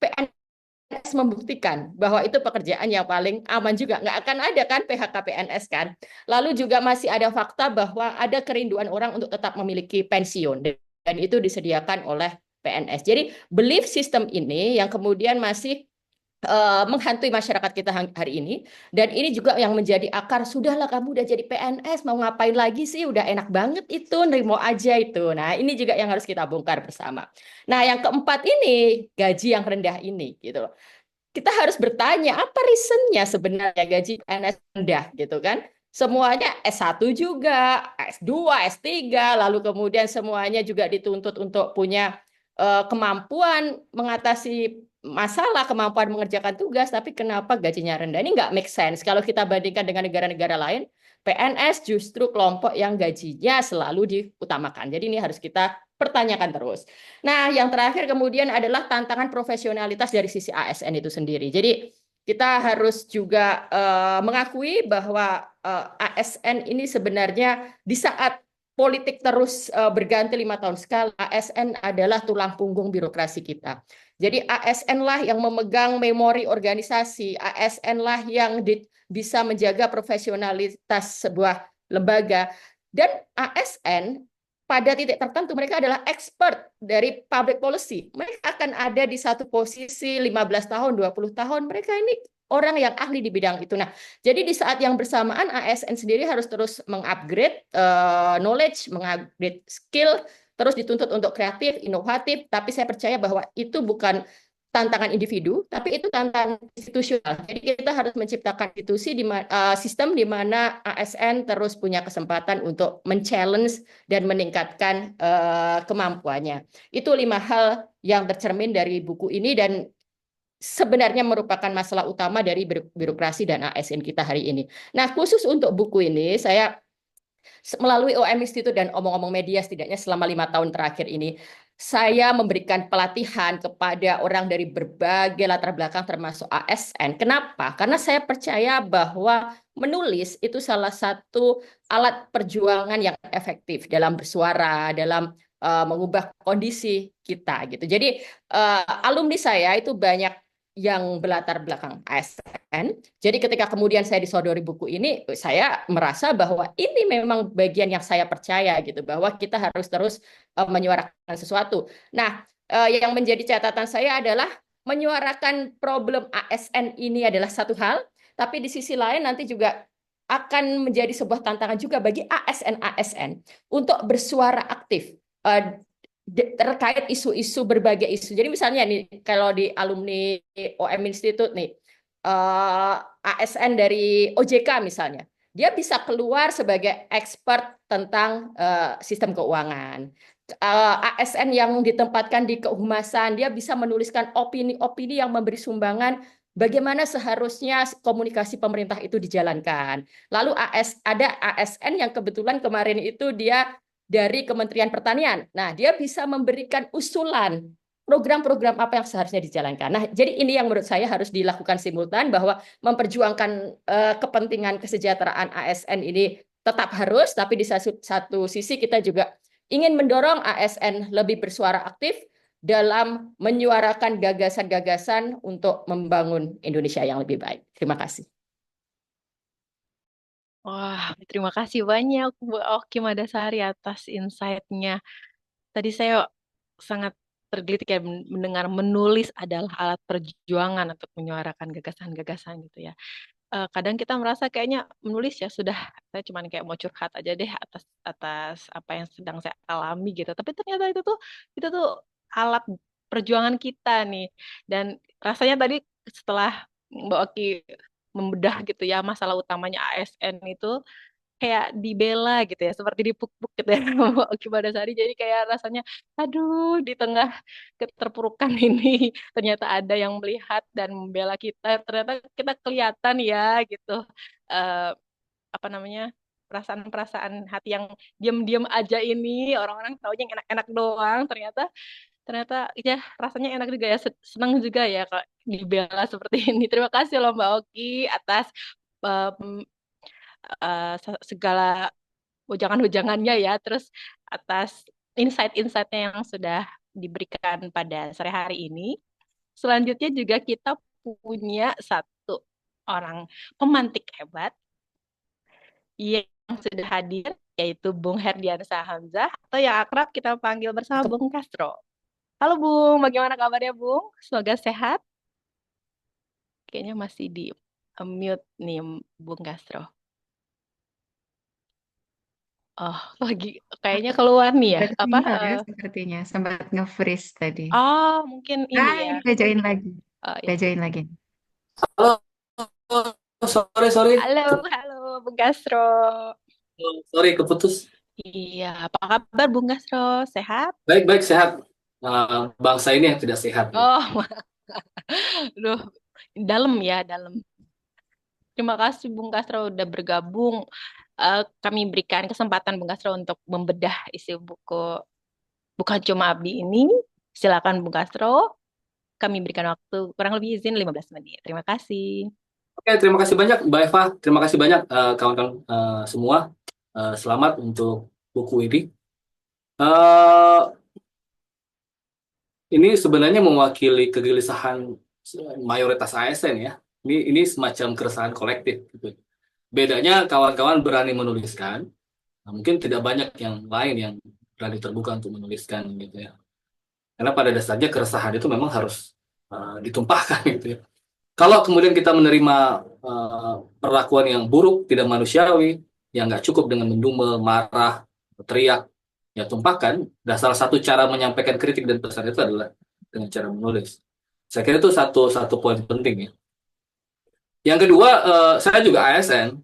PNS membuktikan bahwa itu pekerjaan yang paling aman juga. Nggak akan ada kan PHK PNS kan. Lalu juga masih ada fakta bahwa ada kerinduan orang untuk tetap memiliki pensiun. Dan itu disediakan oleh PNS. Jadi belief system ini yang kemudian masih menghantui masyarakat kita hari ini, dan ini juga yang menjadi akar, sudahlah kamu udah jadi PNS mau ngapain lagi sih, udah enak banget itu, nerimo aja itu. Nah, ini juga yang harus kita bongkar bersama. Nah, yang keempat ini, gaji yang rendah ini gitu loh. Kita harus bertanya apa reasonnya sebenarnya gaji PNS rendah gitu kan. Semuanya S1 juga, S2, S3, lalu kemudian semuanya juga dituntut untuk punya kemampuan mengatasi masalah, kemampuan mengerjakan tugas, tapi kenapa gajinya rendah? Ini nggak make sense. Kalau kita bandingkan dengan negara-negara lain, PNS justru kelompok yang gajinya selalu diutamakan. Jadi ini harus kita pertanyakan terus. Nah, yang terakhir kemudian adalah tantangan profesionalitas dari sisi ASN itu sendiri. Jadi kita harus juga mengakui bahwa ASN ini sebenarnya di saat politik terus berganti 5 tahun sekali, ASN adalah tulang punggung birokrasi kita. Jadi ASN lah yang memegang memori organisasi, ASN lah yang bisa menjaga profesionalitas sebuah lembaga. Dan ASN pada titik tertentu mereka adalah expert dari public policy. Mereka akan ada di satu posisi 15 tahun, 20 tahun. Mereka ini orang yang ahli di bidang itu. Nah, jadi di saat yang bersamaan ASN sendiri harus terus mengupgrade knowledge, mengupgrade skill, terus dituntut untuk kreatif, inovatif, tapi saya percaya bahwa itu bukan tantangan individu, tapi itu tantangan institusional. Jadi kita harus menciptakan institusi sistem di mana ASN terus punya kesempatan untuk men-challenge dan meningkatkan kemampuannya. Itu 5 hal yang tercermin dari buku ini dan sebenarnya merupakan masalah utama dari birokrasi dan ASN kita hari ini. Nah, khusus untuk buku ini, saya melalui OM Institute dan omong-omong media setidaknya selama 5 tahun terakhir ini, saya memberikan pelatihan kepada orang dari berbagai latar belakang termasuk ASN. Kenapa? Karena saya percaya bahwa menulis itu salah satu alat perjuangan yang efektif dalam bersuara, dalam mengubah kondisi kita gitu. Jadi alumni saya itu banyak yang berlatar belakang ASN. Jadi ketika kemudian saya disodori buku ini, saya merasa bahwa ini memang bagian yang saya percaya gitu, bahwa kita harus terus menyuarakan sesuatu. Nah, yang menjadi catatan saya adalah menyuarakan problem ASN ini adalah satu hal, tapi di sisi lain nanti juga akan menjadi sebuah tantangan juga bagi ASN-ASN untuk bersuara aktif terkait isu-isu berbagai isu. Jadi misalnya nih kalau di alumni OM Institute nih ASN dari OJK misalnya, dia bisa keluar sebagai expert tentang sistem keuangan. ASN yang ditempatkan di kehumasan, dia bisa menuliskan opini-opini yang memberi sumbangan bagaimana seharusnya komunikasi pemerintah itu dijalankan. Lalu ada ASN yang kebetulan kemarin itu dia dari Kementerian Pertanian. Nah, dia bisa memberikan usulan program-program apa yang seharusnya dijalankan. Nah, jadi ini yang menurut saya harus dilakukan simultan, bahwa memperjuangkan kepentingan kesejahteraan ASN ini tetap harus, tapi di satu sisi kita juga ingin mendorong ASN lebih bersuara aktif dalam menyuarakan gagasan-gagasan untuk membangun Indonesia yang lebih baik. Terima kasih. Wah, terima kasih banyak Bu Oki Madasari atas insight-nya. Tadi saya sangat tergelitik ya mendengar menulis adalah alat perjuangan untuk menyuarakan gagasan-gagasan gitu ya. Kadang kita merasa kayaknya menulis ya sudah, saya cuma kayak mau curhat aja deh atas atas apa yang sedang saya alami gitu. Tapi ternyata itu tuh alat perjuangan kita nih. Dan rasanya tadi setelah Mbak Oki membedah gitu ya masalah utamanya ASN itu kayak dibela gitu ya, seperti dipuk-puk gitu ya sama Mbak Oki Madasari. Jadi kayak rasanya, aduh, di tengah keterpurukan ini ternyata ada yang melihat dan membela kita. Ternyata kita kelihatan ya gitu, eh, apa namanya, perasaan-perasaan hati yang diam-diam aja ini, orang-orang taunya yang enak-enak doang, ternyata ya rasanya enak juga ya, senang juga ya kalau dibela seperti ini. Terima kasih loh Mbak Oki atas em, segala ujangan-ujangannya ya, terus atas insight-insightnya yang sudah diberikan pada sore hari ini. Selanjutnya juga kita punya satu orang pemantik hebat yang sudah hadir, yaitu Bung Herdiansah Hamzah, atau yang akrab kita panggil bersama Bung Castro. Halo Bung, bagaimana kabarnya Bung? Semoga sehat. Kayaknya masih di mute nih Bung Castro. Oh, lagi kayaknya keluar nih ya. Apa? Tertinggal ya sepertinya, sempat nge-freeze tadi. Oh, mungkin ini ya. Ini udah join lagi. Oh, Udah ya. join lagi. Halo, sorry, Halo Bung Castro. sorry keputus. Iya, apa kabar Bung Castro? Sehat? Baik, sehat. Bangsa ini yang tidak sehat. Oh, aduh, dalam ya, dalam. Terima kasih Bung Castro udah bergabung. Kami berikan kesempatan Bung Castro untuk membedah isi buku Bukan Cuma Abdi ini. Silakan Bung Castro. Kami berikan waktu kurang lebih izin 15 menit. Terima kasih. Oke, terima kasih banyak Mbak Eva. Terima kasih banyak kawan-kawan semua. Selamat untuk buku ini. Ini sebenarnya mewakili kegelisahan mayoritas ASN ya. Ini semacam keresahan kolektif gitu. Bedanya kawan-kawan berani menuliskan, mungkin tidak banyak yang lain yang berani terbuka untuk menuliskan gitu ya. Karena pada dasarnya keresahan itu memang harus ditumpahkan gitu ya. Kalau kemudian kita menerima perlakuan yang buruk, tidak manusiawi, yang nggak cukup dengan mendumel, marah, teriak, ya tumpahkan. Dan salah satu cara menyampaikan kritik dan pesan itu adalah dengan cara menulis. Saya kira itu satu poin penting ya. Yang kedua, saya juga ASN,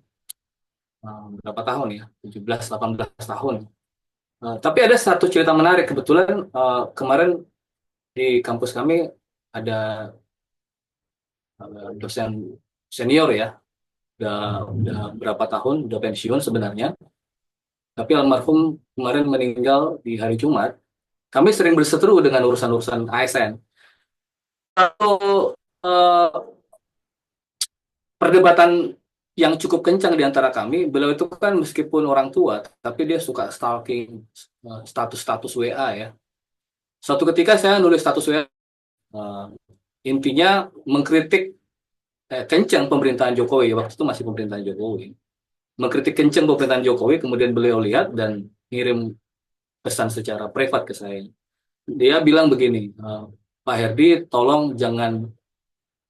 berapa tahun ya? 17-18 tahun. Tapi ada satu cerita menarik. Kebetulan kemarin di kampus kami ada dosen senior ya, udah berapa tahun, udah pensiun sebenarnya. Tapi almarhum kemarin meninggal di hari Jumat. Kami sering berseteru dengan urusan-urusan ASN. Satu perdebatan yang cukup kencang di antara kami, beliau itu kan meskipun orang tua, tapi dia suka stalking status-status WA ya. Suatu ketika saya nulis status WA, intinya mengkritik kencang pemerintahan Jokowi, waktu itu masih pemerintahan Jokowi. Mengkritik kencang pemerintahan Jokowi, kemudian beliau lihat dan ngirim pesan secara privat ke saya. Dia bilang begini, Pak Herdi, tolong jangan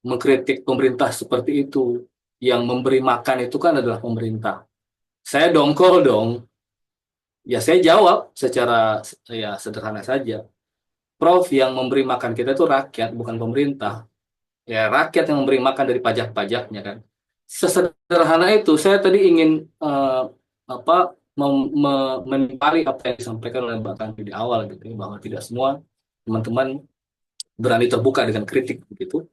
mengkritik pemerintah seperti itu. Yang memberi makan itu kan adalah pemerintah. Saya dongkol dong. Ya saya jawab secara ya sederhana saja. Prof, yang memberi makan kita itu rakyat, bukan pemerintah. Ya rakyat yang memberi makan dari pajak-pajaknya kan. Sesederhana itu. Saya tadi ingin menimpali apa yang disampaikan oleh Mbak Kanti di awal gitu, bahwa tidak semua teman-teman berani terbuka dengan kritik begitu.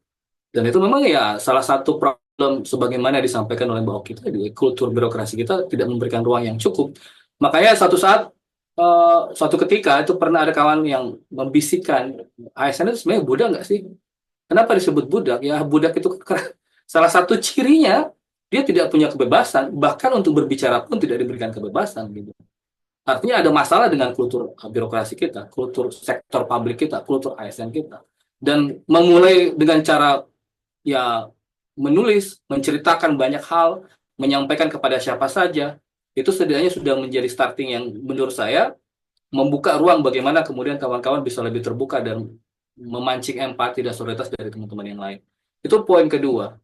Dan itu memang ya salah satu problem sebagaimana disampaikan oleh Mbak Oki tadi, kultur birokrasi kita tidak memberikan ruang yang cukup. Makanya suatu ketika itu pernah ada kawan yang membisikkan, ASN itu sebenarnya budak nggak sih? Kenapa disebut budak? Ya budak itu salah satu cirinya dia tidak punya kebebasan, bahkan untuk berbicara pun tidak diberikan kebebasan gitu. Artinya ada masalah dengan kultur birokrasi kita, kultur sektor publik kita, kultur ASN kita. Dan memulai dengan cara ya menulis, menceritakan banyak hal, menyampaikan kepada siapa saja, itu setidaknya sudah menjadi starting yang menurut saya membuka ruang bagaimana kemudian kawan-kawan bisa lebih terbuka dan memancing empati dan solidaritas dari teman-teman yang lain. Itu poin kedua.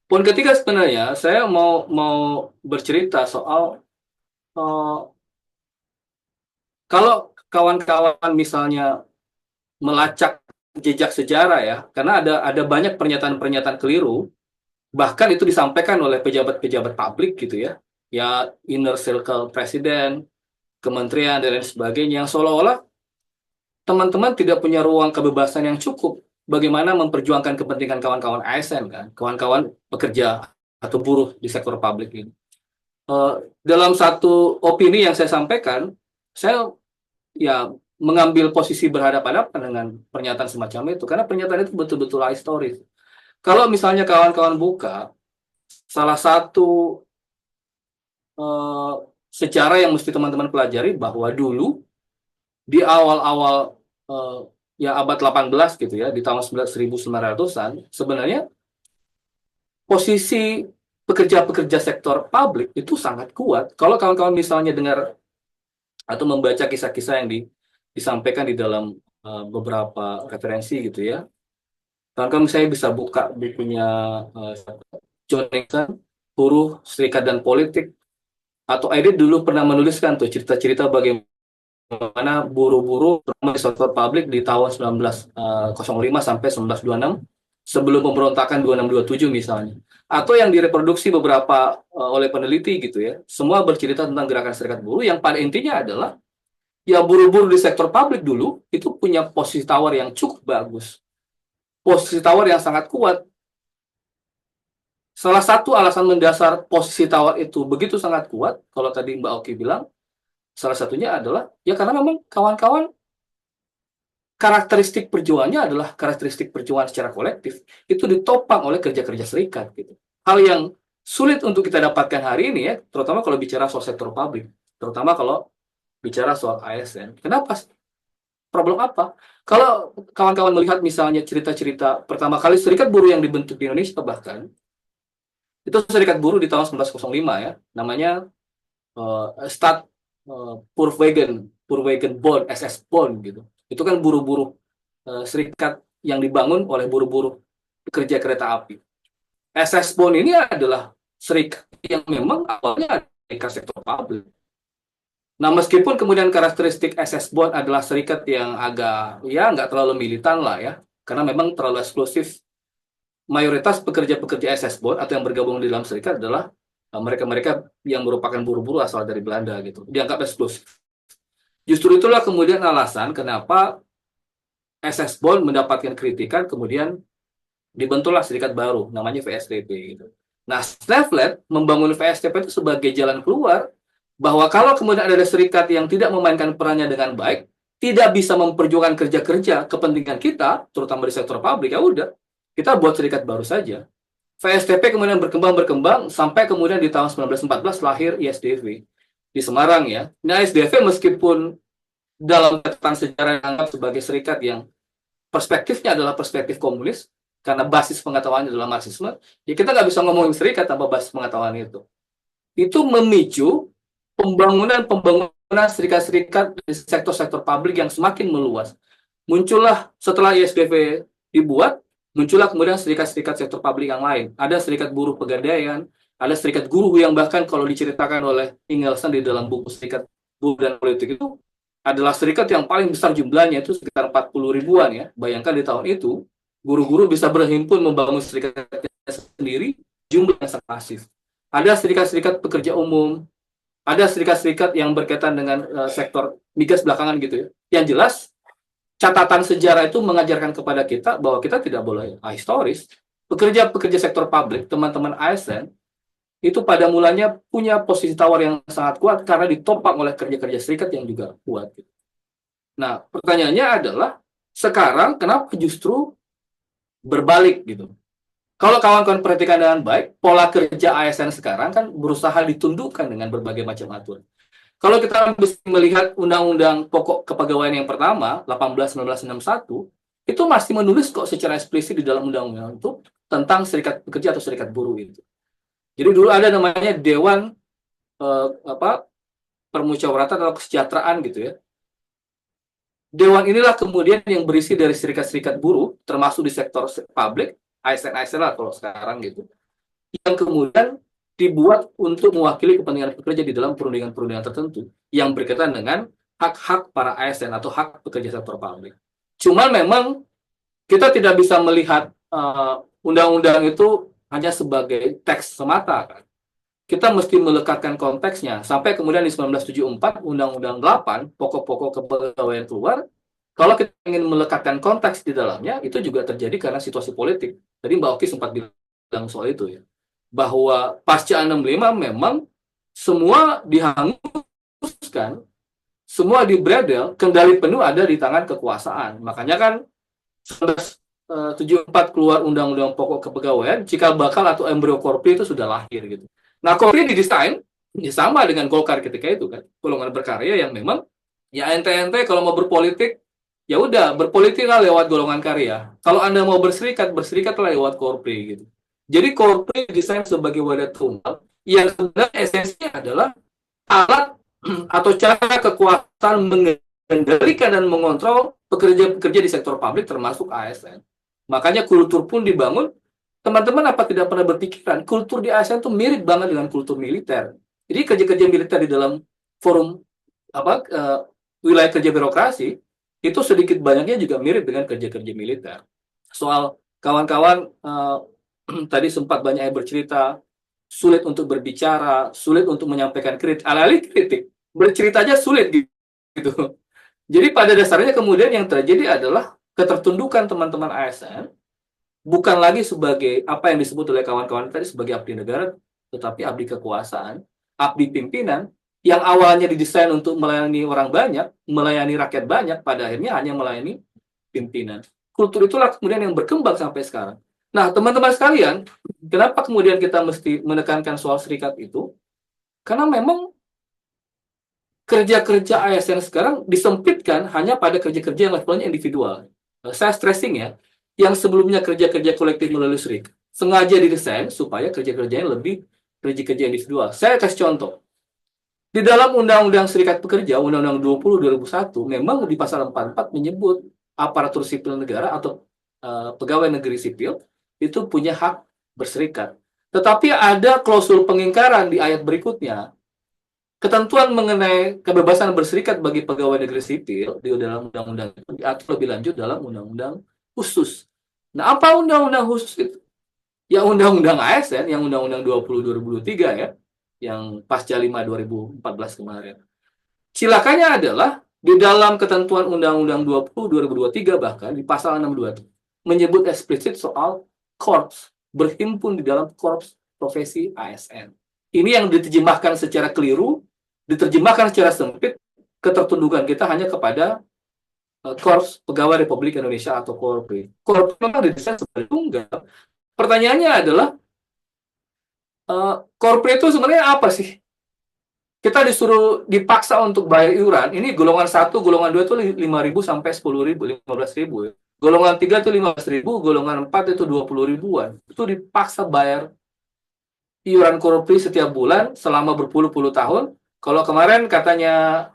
Poin ketiga sebenarnya saya mau bercerita soal kalau kawan-kawan misalnya melacak jejak sejarah ya, karena ada banyak pernyataan-pernyataan keliru, bahkan itu disampaikan oleh pejabat-pejabat publik gitu ya inner circle presiden, kementerian dan lain sebagainya, yang seolah-olah teman-teman tidak punya ruang kebebasan yang cukup bagaimana memperjuangkan kepentingan kawan-kawan ASN kan, kawan-kawan pekerja atau buruh di sektor publik ini. dalam satu opini yang saya sampaikan, saya ya mengambil posisi berhadapan-hadapan dengan pernyataan semacam itu, karena pernyataan itu betul-betul historis. Kalau misalnya kawan-kawan buka, salah satu sejarah yang mesti teman-teman pelajari bahwa dulu di awal-awal ya abad 18 gitu ya, di tahun 1900-an, sebenarnya posisi pekerja-pekerja sektor publik itu sangat kuat. Kalau kawan-kawan misalnya dengar atau membaca kisah-kisah yang disampaikan di dalam beberapa referensi gitu ya, kawan-kawan saya bisa buka bukunya John Nixon, Buruh, Serikat dan Politik, atau Edith dulu pernah menuliskan tuh cerita-cerita bagaimana buruh-buruh di sektor publik di tahun 1905 sampai 1926 sebelum pemberontakan 2627 misalnya, atau yang direproduksi beberapa oleh peneliti gitu ya, semua bercerita tentang gerakan serikat buruh yang pada intinya adalah ya buruh-buruh di sektor publik dulu itu punya posisi tawar yang cukup bagus, posisi tawar yang sangat kuat. Salah satu alasan mendasar posisi tawar itu begitu sangat kuat, kalau tadi Mbak Oki bilang, salah satunya adalah ya karena memang kawan-kawan karakteristik perjuangannya adalah karakteristik perjuangan secara kolektif, itu ditopang oleh kerja-kerja serikat gitu. Hal yang sulit untuk kita dapatkan hari ini ya, terutama kalau bicara soal sektor publik, terutama kalau bicara soal ASN. Kenapa? Problem apa? Kalau kawan-kawan melihat misalnya cerita-cerita pertama kali serikat buruh yang dibentuk di Indonesia, bahkan itu serikat buruh di tahun 1905 ya, namanya Stad Purwegen Bond, SS Bond gitu. Itu kan buruh-buruh serikat yang dibangun oleh buruh-buruh pekerja kereta api. SS Bond ini adalah serikat yang memang awalnya serikat sektor publik. Nah, meskipun kemudian karakteristik SS Bond adalah serikat yang agak ya nggak terlalu militan lah ya, karena memang terlalu eksklusif. Mayoritas pekerja-pekerja SS Bond atau yang bergabung di dalam serikat adalah mereka-mereka yang merupakan buruh-buruh asal dari Belanda gitu, dianggap eksklusif. Justru itulah kemudian alasan kenapa SS Bond mendapatkan kritikan, kemudian dibentuklah serikat baru namanya VSTP gitu. Nah, Sneevliet membangun VSTP itu sebagai jalan keluar bahwa kalau kemudian ada serikat yang tidak memainkan perannya dengan baik, tidak bisa memperjuangkan kerja-kerja kepentingan kita, terutama di sektor publik, ya udah kita buat serikat baru saja. VSTP kemudian berkembang sampai kemudian di tahun 1914 lahir ISDV di Semarang ya. Nah, ISDV meskipun dalam catatan sejarah dianggap sebagai serikat yang perspektifnya adalah perspektif komunis karena basis pengetahuannya adalah Marxisme, ya kita nggak bisa ngomongin serikat tanpa basis pengetahuan itu. Itu memicu pembangunan serikat-serikat di sektor-sektor publik yang semakin meluas. Muncullah setelah ISDV dibuat, muncullah kemudian serikat-serikat sektor publik yang lain. Ada serikat buruh pegadaian, ada serikat guru yang bahkan kalau diceritakan oleh Ingelson di dalam buku Serikat Buruh dan Politik itu adalah serikat yang paling besar jumlahnya, itu sekitar 40 ribuan ya. Bayangkan di tahun itu, guru-guru bisa berhimpun membangun serikatnya sendiri, jumlah yang sangat masif. Ada serikat-serikat pekerja umum, ada serikat-serikat yang berkaitan dengan sektor migas belakangan gitu ya. Yang jelas, catatan sejarah itu mengajarkan kepada kita bahwa kita tidak boleh ahistoris. Pekerja-pekerja sektor publik, teman-teman ASN, itu pada mulanya punya posisi tawar yang sangat kuat karena ditopang oleh kerja-kerja serikat yang juga kuat. Nah, pertanyaannya adalah, sekarang kenapa justru berbalik gitu? Kalau kawan-kawan perhatikan dengan baik, pola kerja ASN sekarang kan berusaha ditundukkan dengan berbagai macam aturan. Kalau kita melihat Undang-Undang Pokok Kepegawaian yang pertama, 18/1961, itu masih menulis kok secara eksplisit di dalam undang-undang itu tentang serikat pekerja atau serikat buruh itu. Jadi dulu ada namanya Dewan Permusyawaratan atau Kesejahteraan gitu ya. Dewan inilah kemudian yang berisi dari serikat-serikat buruh, termasuk di sektor publik, ASN lah kalau sekarang gitu, yang kemudian dibuat untuk mewakili kepentingan pekerja di dalam perundingan-perundingan tertentu yang berkaitan dengan hak-hak para ASN atau hak pekerja sektor publik. Cuma memang kita tidak bisa melihat undang-undang itu hanya sebagai teks semata kan. Kita mesti melekatkan konteksnya sampai kemudian di 1974 Undang-Undang 8 pokok-pokok kepegawaian keluar. Kalau kita ingin melekatkan konteks di dalamnya, itu juga terjadi karena situasi politik. Tadi Mbak Oki sempat bilang soal itu ya, bahwa pasca 65 memang semua dihanguskan, semua dibredel, kendali penuh ada di tangan kekuasaan. Makanya kan 1974 keluar Undang-Undang Pokok Kepegawaian, cikal bakal atau embrio Korpri itu sudah lahir gitu. Nah, Korpri didesain ya sama dengan Golkar ketika itu kan, golongan berkarya yang memang ya ente-ente kalau mau berpolitik ya udah berpolitiklah lewat golongan karya. Kalau Anda mau berserikatlah lewat Korpri gitu. Jadi Korpri didesain sebagai wadah tunggal yang sebenarnya esensinya adalah alat atau cara kekuasaan mengendalikan dan mengontrol pekerja-pekerja di sektor publik termasuk ASN. Makanya kultur pun dibangun. Teman-teman apa tidak pernah berpikiran kultur di ASN itu mirip banget dengan kultur militer. Jadi kerja-kerja militer di dalam forum wilayah kerja birokrasi itu sedikit banyaknya juga mirip dengan kerja-kerja militer. Soal kawan-kawan tadi sempat banyak yang bercerita sulit untuk berbicara, sulit untuk menyampaikan kritik, alih-alih kritik, bercerita aja sulit gitu. Jadi pada dasarnya kemudian yang terjadi adalah ketertundukan teman-teman ASN bukan lagi sebagai apa yang disebut oleh kawan-kawan tadi sebagai abdi negara, tetapi abdi kekuasaan, abdi pimpinan yang awalnya didesain untuk melayani orang banyak, melayani rakyat banyak, pada akhirnya hanya melayani pimpinan. Kultur itulah kemudian yang berkembang sampai sekarang. Nah, teman-teman sekalian, kenapa kemudian kita mesti menekankan soal serikat itu? Karena memang kerja-kerja ASN sekarang disempitkan hanya pada kerja-kerja yang levelnya individual. Saya stressing ya, yang sebelumnya kerja-kerja kolektif melalui serikat, sengaja didesain supaya kerja-kerjanya lebih kerja-kerja individual. Saya kasih contoh. Di dalam Undang-Undang Serikat Pekerja, Undang-Undang 20/2001, memang di pasal 44 menyebut aparatur sipil negara atau pegawai negeri sipil itu punya hak berserikat. Tetapi ada klausul pengingkaran di ayat berikutnya. Ketentuan mengenai kebebasan berserikat bagi pegawai negeri sipil di dalam undang-undang itu diatur lebih lanjut dalam undang-undang khusus. Nah, apa undang-undang khusus itu? Ya undang-undang ASN, yang undang-undang 20/2023 ya, yang pasca 5 2014 kemarin. Silakannya adalah di dalam ketentuan undang-undang 20/2023 bahkan di pasal 62 itu menyebut eksplisit soal korps, berhimpun di dalam korps profesi ASN. Ini yang diterjemahkan secara keliru, diterjemahkan secara sempit, ketertundukan kita hanya kepada Korps Pegawai Republik Indonesia atau Korpri. Korpri memang didesain sebagai tunggal. Pertanyaannya adalah, Korpri itu sebenarnya apa sih? Kita disuruh dipaksa untuk bayar iuran. Ini golongan 1, golongan 2 itu 5.000 sampai 10.000, 15.000. Golongan 3 itu 15.000, golongan 4 itu 20.000-an. Itu dipaksa bayar iuran Korpri setiap bulan selama berpuluh-puluh tahun. Kalau kemarin katanya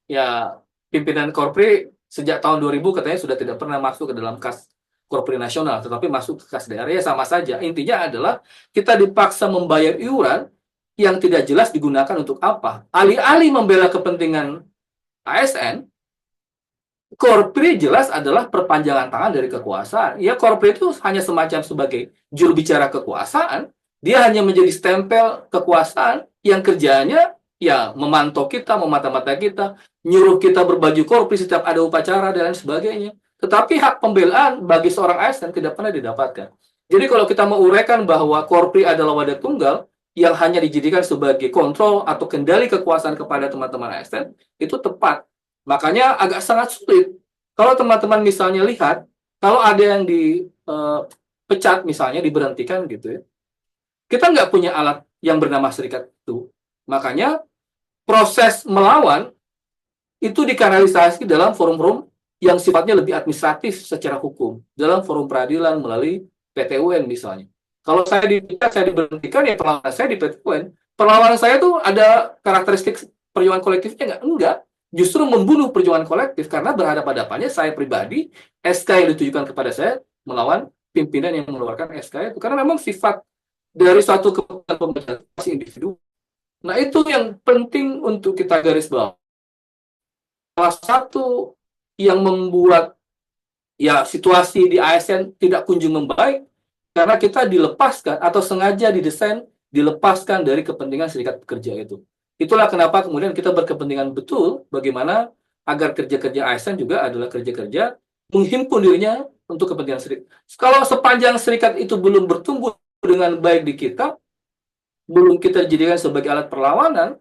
ya pimpinan Korpri sejak tahun 2000 katanya sudah tidak pernah masuk ke dalam kas Korpri nasional, tetapi masuk ke kas daerah, ya sama saja. Intinya adalah kita dipaksa membayar iuran yang tidak jelas digunakan untuk apa. Alih-alih membela kepentingan ASN, Korpri jelas adalah perpanjangan tangan dari kekuasaan. Ya, Korpri itu hanya semacam sebagai juru bicara kekuasaan. Dia hanya menjadi stempel kekuasaan yang kerjanya ya memantau kita, memata-mata kita, nyuruh kita berbaju Korpri setiap ada upacara dan lain sebagainya. Tetapi hak pembelaan bagi seorang ASN tidak pernah didapatkan. Jadi kalau kita mau uraikan bahwa Korpri adalah wadah tunggal yang hanya dijadikan sebagai kontrol atau kendali kekuasaan kepada teman-teman ASN, itu tepat. Makanya agak sangat sulit. Kalau teman-teman misalnya lihat, kalau ada yang dipecat misalnya, diberhentikan gitu ya, kita nggak punya alat yang bernama serikat itu. Makanya proses melawan itu dikanalisasi dalam forum-forum yang sifatnya lebih administratif secara hukum. Dalam forum peradilan melalui PT UN misalnya. Kalau saya dipecat, saya diberhentikan, ya perlawanan saya di PT UN. Perlawanan saya tuh ada karakteristik perjuangan kolektifnya nggak? Enggak. Justru membunuh perjuangan kolektif karena berhadapan-hadapannya saya pribadi, SK yang ditujukan kepada saya melawan pimpinan yang mengeluarkan SK itu. Karena memang sifat dari suatu keputusan pemerintah masih individu. Nah, itu yang penting untuk kita garis bawah. Salah satu yang membuat ya situasi di ASN tidak kunjung membaik karena kita dilepaskan atau sengaja didesain dilepaskan dari kepentingan serikat pekerja itu. Itulah kenapa kemudian kita berkepentingan betul bagaimana agar kerja-kerja ASN juga adalah kerja-kerja menghimpun dirinya untuk kepentingan serikat. Kalau sepanjang serikat itu belum bertumbuh dengan baik di kita, belum kita jadikan sebagai alat perlawanan,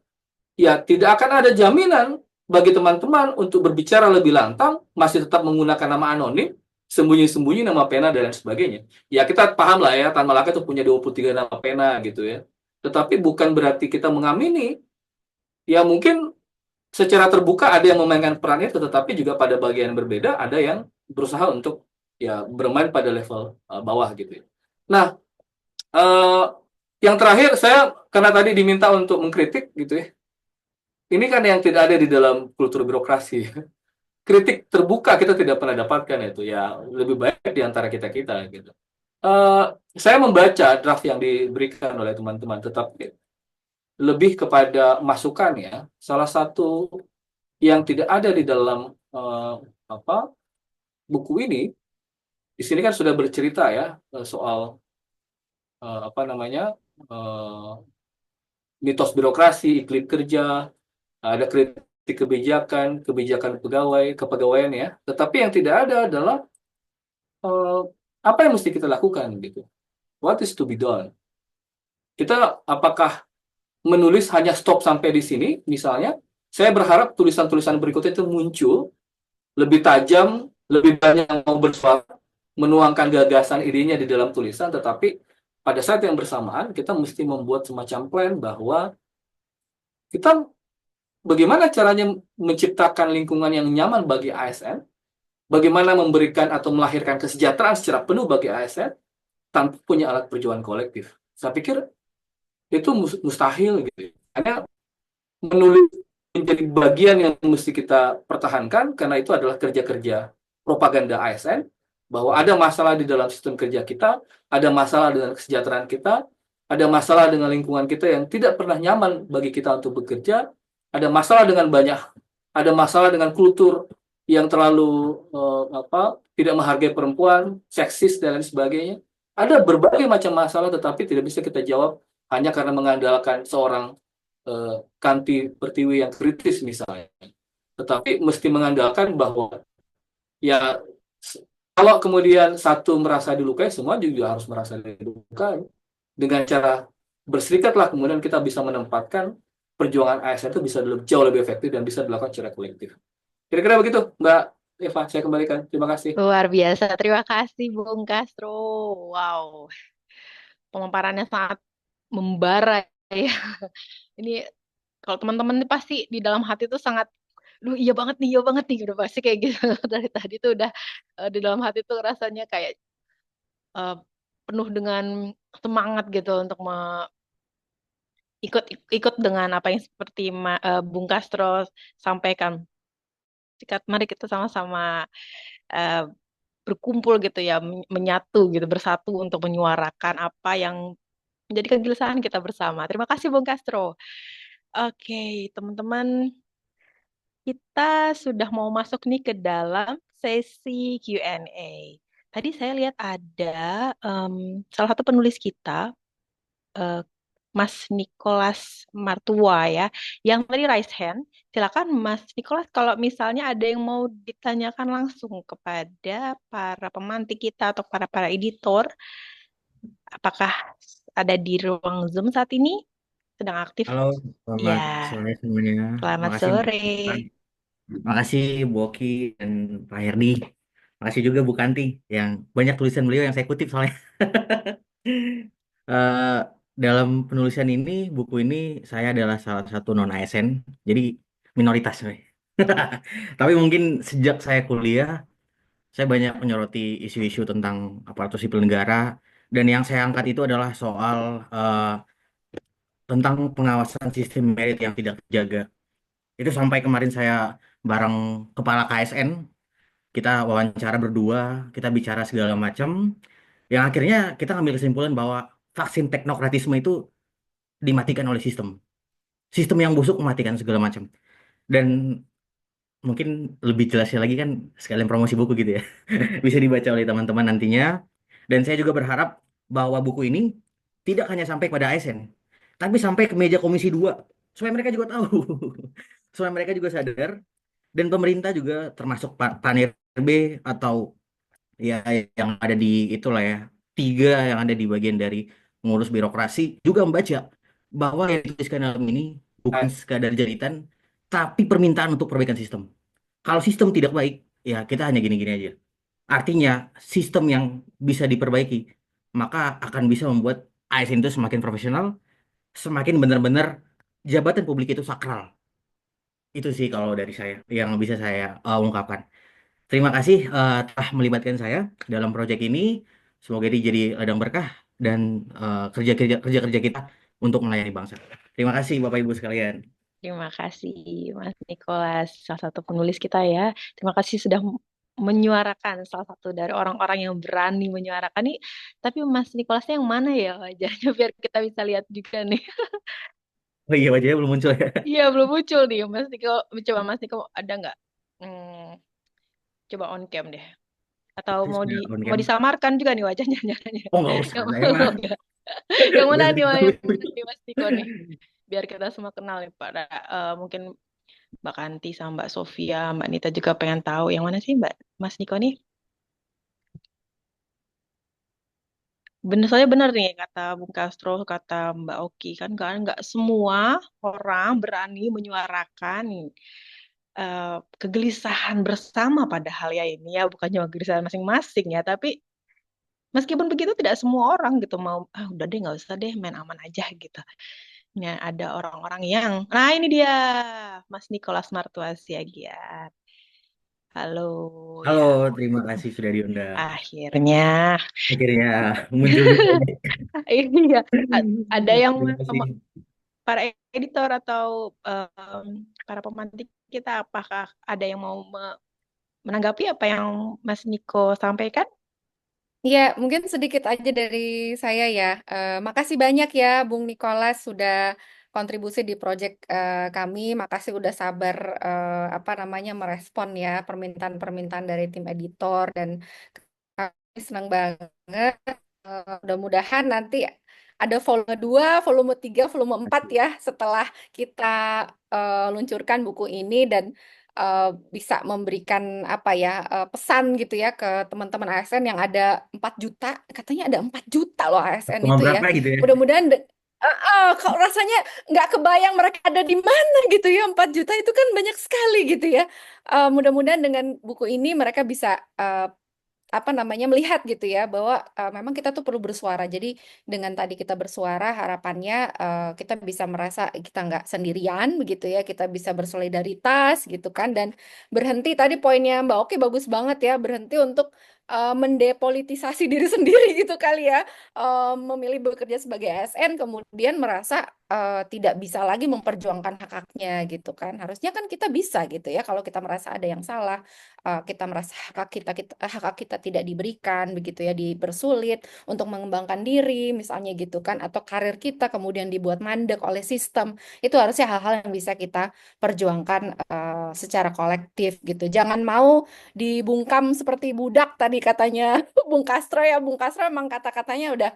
ya tidak akan ada jaminan bagi teman-teman untuk berbicara lebih lantang, masih tetap menggunakan nama anonim, sembunyi-sembunyi nama pena dan lain sebagainya. Ya kita paham lah ya, Tan Malaka itu punya 23 nama pena gitu ya. Tetapi bukan berarti kita mengamini, ya mungkin secara terbuka ada yang memainkan peran itu, tetapi juga pada bagian berbeda ada yang berusaha untuk ya bermain pada level bawah gitu ya. Nah, yang terakhir saya karena tadi diminta untuk mengkritik gitu ya. Ini kan yang tidak ada di dalam kultur birokrasi. Kritik terbuka kita tidak pernah dapatkan itu ya, lebih baik di antara kita-kita gitu. Saya membaca draft yang diberikan oleh teman-teman, tetapi lebih kepada masukan ya. Salah satu yang tidak ada di dalam buku ini, di sini kan sudah bercerita ya soal mitos birokrasi, iklim kerja, ada kritik kebijakan pegawai, kepegawaian ya. Tetapi yang tidak ada adalah apa yang mesti kita lakukan gitu. What is to be done? Kita apakah menulis hanya stop sampai di sini misalnya? Saya berharap tulisan-tulisan berikutnya itu muncul lebih tajam, lebih banyak yang mau bersuara, menuangkan gagasan idenya di dalam tulisan, tetapi pada saat yang bersamaan kita mesti membuat semacam plan bahwa kita bagaimana caranya menciptakan lingkungan yang nyaman bagi ASN, bagaimana memberikan atau melahirkan kesejahteraan secara penuh bagi ASN tanpa punya alat perjuangan kolektif. Saya pikir itu mustahil gitu. Hanya menulis menjadi bagian yang mesti kita pertahankan karena itu adalah kerja-kerja propaganda ASN, bahwa ada masalah di dalam sistem kerja kita, ada masalah dengan kesejahteraan kita, ada masalah dengan lingkungan kita yang tidak pernah nyaman bagi kita untuk bekerja, ada masalah dengan kultur yang terlalu tidak menghargai perempuan, seksis dan lain sebagainya. Ada berbagai macam masalah, tetapi tidak bisa kita jawab hanya karena mengandalkan seorang Kanti Pertiwi yang kritis misalnya. Tetapi mesti mengandalkan bahwa ya kalau kemudian satu merasa dilukai, semua juga harus merasa dilukai. Dengan cara berserikatlah kemudian kita bisa menempatkan perjuangan ASN itu bisa jauh lebih efektif dan bisa dilakukan secara kolektif. Kira-kira begitu, Mbak Eva, saya kembalikan. Terima kasih. Luar biasa. Terima kasih, Bung Castro. Wow. Pemaparannya sangat membara ya. Ini kalau teman-teman ini pasti di dalam hati tuh sangat, duh iya banget nih, udah pasti kayak gitu. Dari tadi tuh udah di dalam hati tuh rasanya kayak penuh dengan semangat gitu untuk ikut dengan apa yang seperti Bung Castro sampaikan. Mari kita sama-sama berkumpul gitu ya, menyatu gitu, bersatu untuk menyuarakan apa yang menjadi kegelisahan kita bersama. Terima kasih Bung Castro. Oke, teman-teman, kita sudah mau masuk nih ke dalam sesi Q&A. Tadi saya lihat ada salah satu penulis kita, Mas Nicholas Martua ya, yang tadi raise hand. Silakan Mas Nicholas, kalau misalnya ada yang mau ditanyakan langsung kepada para pemantik kita atau para editor, apakah ada di ruang Zoom saat ini? Sedang aktif? Halo, selamat Ya, sore semuanya. selamat Makasih Mbak sore. Eva. Makasih Bu Oki dan Pak Herdi. Makasih juga Bu Kanti yang banyak tulisan beliau yang saya kutip soalnya. Eh, dalam penulisan ini, buku ini saya adalah salah satu non ASN, jadi minoritas. Tapi mungkin sejak saya kuliah, saya banyak menyoroti isu-isu tentang aparatur sipil negara, dan yang saya angkat itu adalah soal tentang pengawasan sistem merit yang tidak terjaga. Itu sampai kemarin saya bareng kepala KSN, kita wawancara berdua, kita bicara segala macam, yang akhirnya kita ngambil kesimpulan bahwa vaksin teknokratisme itu dimatikan oleh sistem. Sistem yang busuk mematikan segala macam. Dan mungkin lebih jelasnya lagi kan sekalian promosi buku gitu ya. Bisa dibaca oleh teman-teman nantinya. Dan saya juga berharap bahwa buku ini tidak hanya sampai pada ASN, tapi sampai ke meja Komisi 2. Supaya mereka juga tahu. Supaya mereka juga sadar. Dan pemerintah juga termasuk Pak NIRB atau ya yang ada di itulah ya, 3 yang ada di bagian dari mengurus birokrasi juga membaca bahwa yang dituliskan dalam ini bukan sekadar jeritan, tapi permintaan untuk perbaikan sistem. Kalau sistem tidak baik, ya kita hanya gini-gini aja. Artinya sistem yang bisa diperbaiki, maka akan bisa membuat ASN itu semakin profesional, semakin benar-benar jabatan publik itu sakral. Itu sih kalau dari saya yang bisa saya ungkapkan. Terima kasih telah melibatkan saya dalam proyek ini. Semoga ini jadi ladang berkah dan kerja-kerja kita untuk melayani bangsa. Terima kasih Bapak Ibu sekalian. Terima kasih Mas Nicholas, salah satu penulis kita ya. Terima kasih sudah menyuarakan, salah satu dari orang-orang yang berani menyuarakan nih. Tapi Mas Nicholasnya yang mana ya wajahnya biar kita bisa lihat juga nih. Oh iya, wajahnya belum muncul ya. Iya belum muncul nih Mas Niko. Coba Mas Niko ada nggak? Coba on cam deh. Atau mau On mau cam. disamarkan juga nih wajahnya nyatanya. Oh nggak usah, Yang saya mana mah. enggak? Yang mana Biar nih Mas? Yang diketahui. mana nih Mas Niko nih? Biar kita semua kenal nih pada mungkin Mbak Kanti sama Mbak Sofia, Mbak Nita juga pengen tahu yang mana sih Mbak Mas Niko nih? Soalnya benar nih kata Bung Castro, kata Mbak Oki kan nggak semua orang berani menyuarakan kegelisahan bersama padahal ya ini ya bukan cuma kegelisahan masing-masing ya, tapi meskipun begitu tidak semua orang gitu mau udah deh nggak usah deh main aman aja gitu. Nah, ada orang-orang yang nah ini dia Mas Nicholas Martua Siagian. Halo Halo, ya. terima kasih sudah diundang. Akhirnya Akhirnya muncul juga nih. iya ada yang Terima kasih. para editor atau para pemantik kita apakah ada yang mau menanggapi apa yang Mas Niko sampaikan? Ya, mungkin sedikit aja dari saya ya. Makasih banyak ya, Bung Nicholas sudah kontribusi di proyek kami. Makasih udah sabar apa namanya merespon ya permintaan-permintaan dari tim editor dan kami senang banget. Mudah-mudahan nanti ada volume 2, volume 3, volume 4 ya setelah kita luncurkan buku ini dan bisa memberikan apa ya pesan gitu ya ke teman-teman ASN yang ada 4 juta, katanya ada 4 juta loh ASN Cuma itu ya. berapa gitu ya? Mudah-mudahan kok rasanya nggak kebayang mereka ada di mana gitu ya. 4 juta itu kan banyak sekali gitu ya. Mudah-mudahan dengan buku ini mereka bisa apa namanya melihat gitu ya bahwa memang kita tuh perlu bersuara. Jadi dengan tadi kita bersuara harapannya kita bisa merasa kita nggak sendirian begitu ya, kita bisa bersolidaritas gitu kan dan berhenti tadi poinnya Mbak Oki bagus banget ya, berhenti untuk mendepolitisasi diri sendiri gitu kali ya, memilih bekerja sebagai ASN kemudian merasa tidak bisa lagi memperjuangkan hak-haknya gitu kan. Harusnya kan kita bisa gitu ya kalau kita merasa ada yang salah, kita merasa hak kita tidak diberikan begitu ya, dipersulit untuk mengembangkan diri misalnya gitu kan, atau karir kita kemudian dibuat mandek oleh sistem, itu harusnya hal-hal yang bisa kita perjuangkan secara kolektif gitu. Jangan mau dibungkam seperti budak tadi katanya Bung Castro ya. Bung Castro emang kata-katanya udah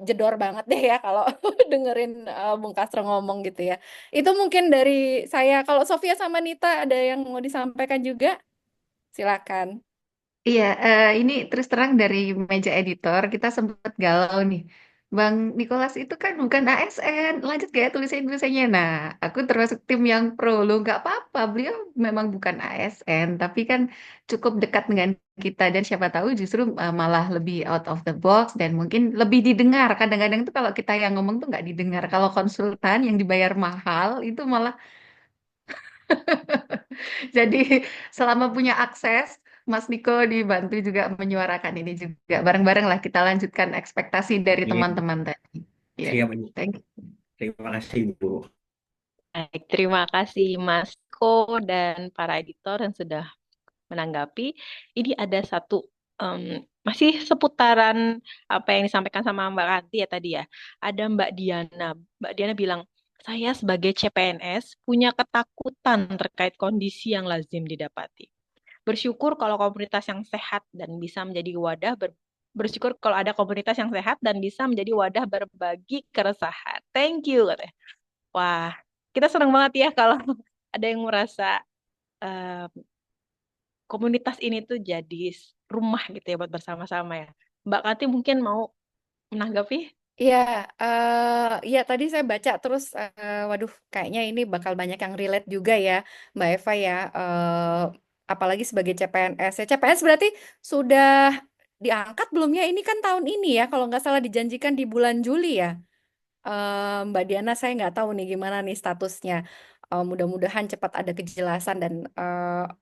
jedor banget deh ya kalau dengerin Bung Castro ngomong gitu ya. Itu mungkin dari saya. Kalau Sofia sama Nita ada yang mau disampaikan juga? Silakan. Iya, ini terus terang dari meja editor kita sempat galau nih. Bang Nicholas itu kan bukan ASN, lanjut gak ya tulisannya? Nah, aku termasuk tim yang pro, lo nggak apa-apa, beliau memang bukan ASN, tapi kan cukup dekat dengan kita dan siapa tahu justru malah lebih out of the box dan mungkin lebih didengar. Kadang-kadang tuh kalau kita yang ngomong tuh nggak didengar. Kalau konsultan yang dibayar mahal itu malah jadi selama punya akses, Mas Niko dibantu juga menyuarakan ini juga. Bareng-bareng lah kita lanjutkan ekspektasi dari Iya, teman-teman tadi. Ya, siap Bu. thank you. Terima kasih Bu. Baik, terima kasih Mas Ko dan para editor yang sudah menanggapi. Ini ada satu masih seputaran apa yang disampaikan sama Mbak Kanti ya tadi ya. Ada Mbak Diana. Mbak Diana bilang, saya sebagai CPNS punya ketakutan terkait kondisi yang lazim didapati. Bersyukur kalau komunitas yang sehat dan bisa menjadi wadah bersyukur kalau ada komunitas yang sehat dan bisa menjadi wadah berbagi keresahan. Thank you katanya. Wah, kita senang banget ya kalau ada yang merasa eh, komunitas ini tuh jadi rumah gitu ya buat bersama-sama ya. Mbak Kati mungkin mau menanggapi? Ya, ya tadi saya baca terus, waduh, kayaknya ini bakal banyak yang relate juga ya, Mbak Eva ya. Apalagi sebagai CPNS. Ya, CPNS berarti sudah diangkat belum ya? Ini kan tahun ini ya, kalau nggak salah dijanjikan di bulan Juli ya. Mbak Diana, saya nggak tahu nih gimana nih statusnya. Mudah-mudahan cepat ada kejelasan dan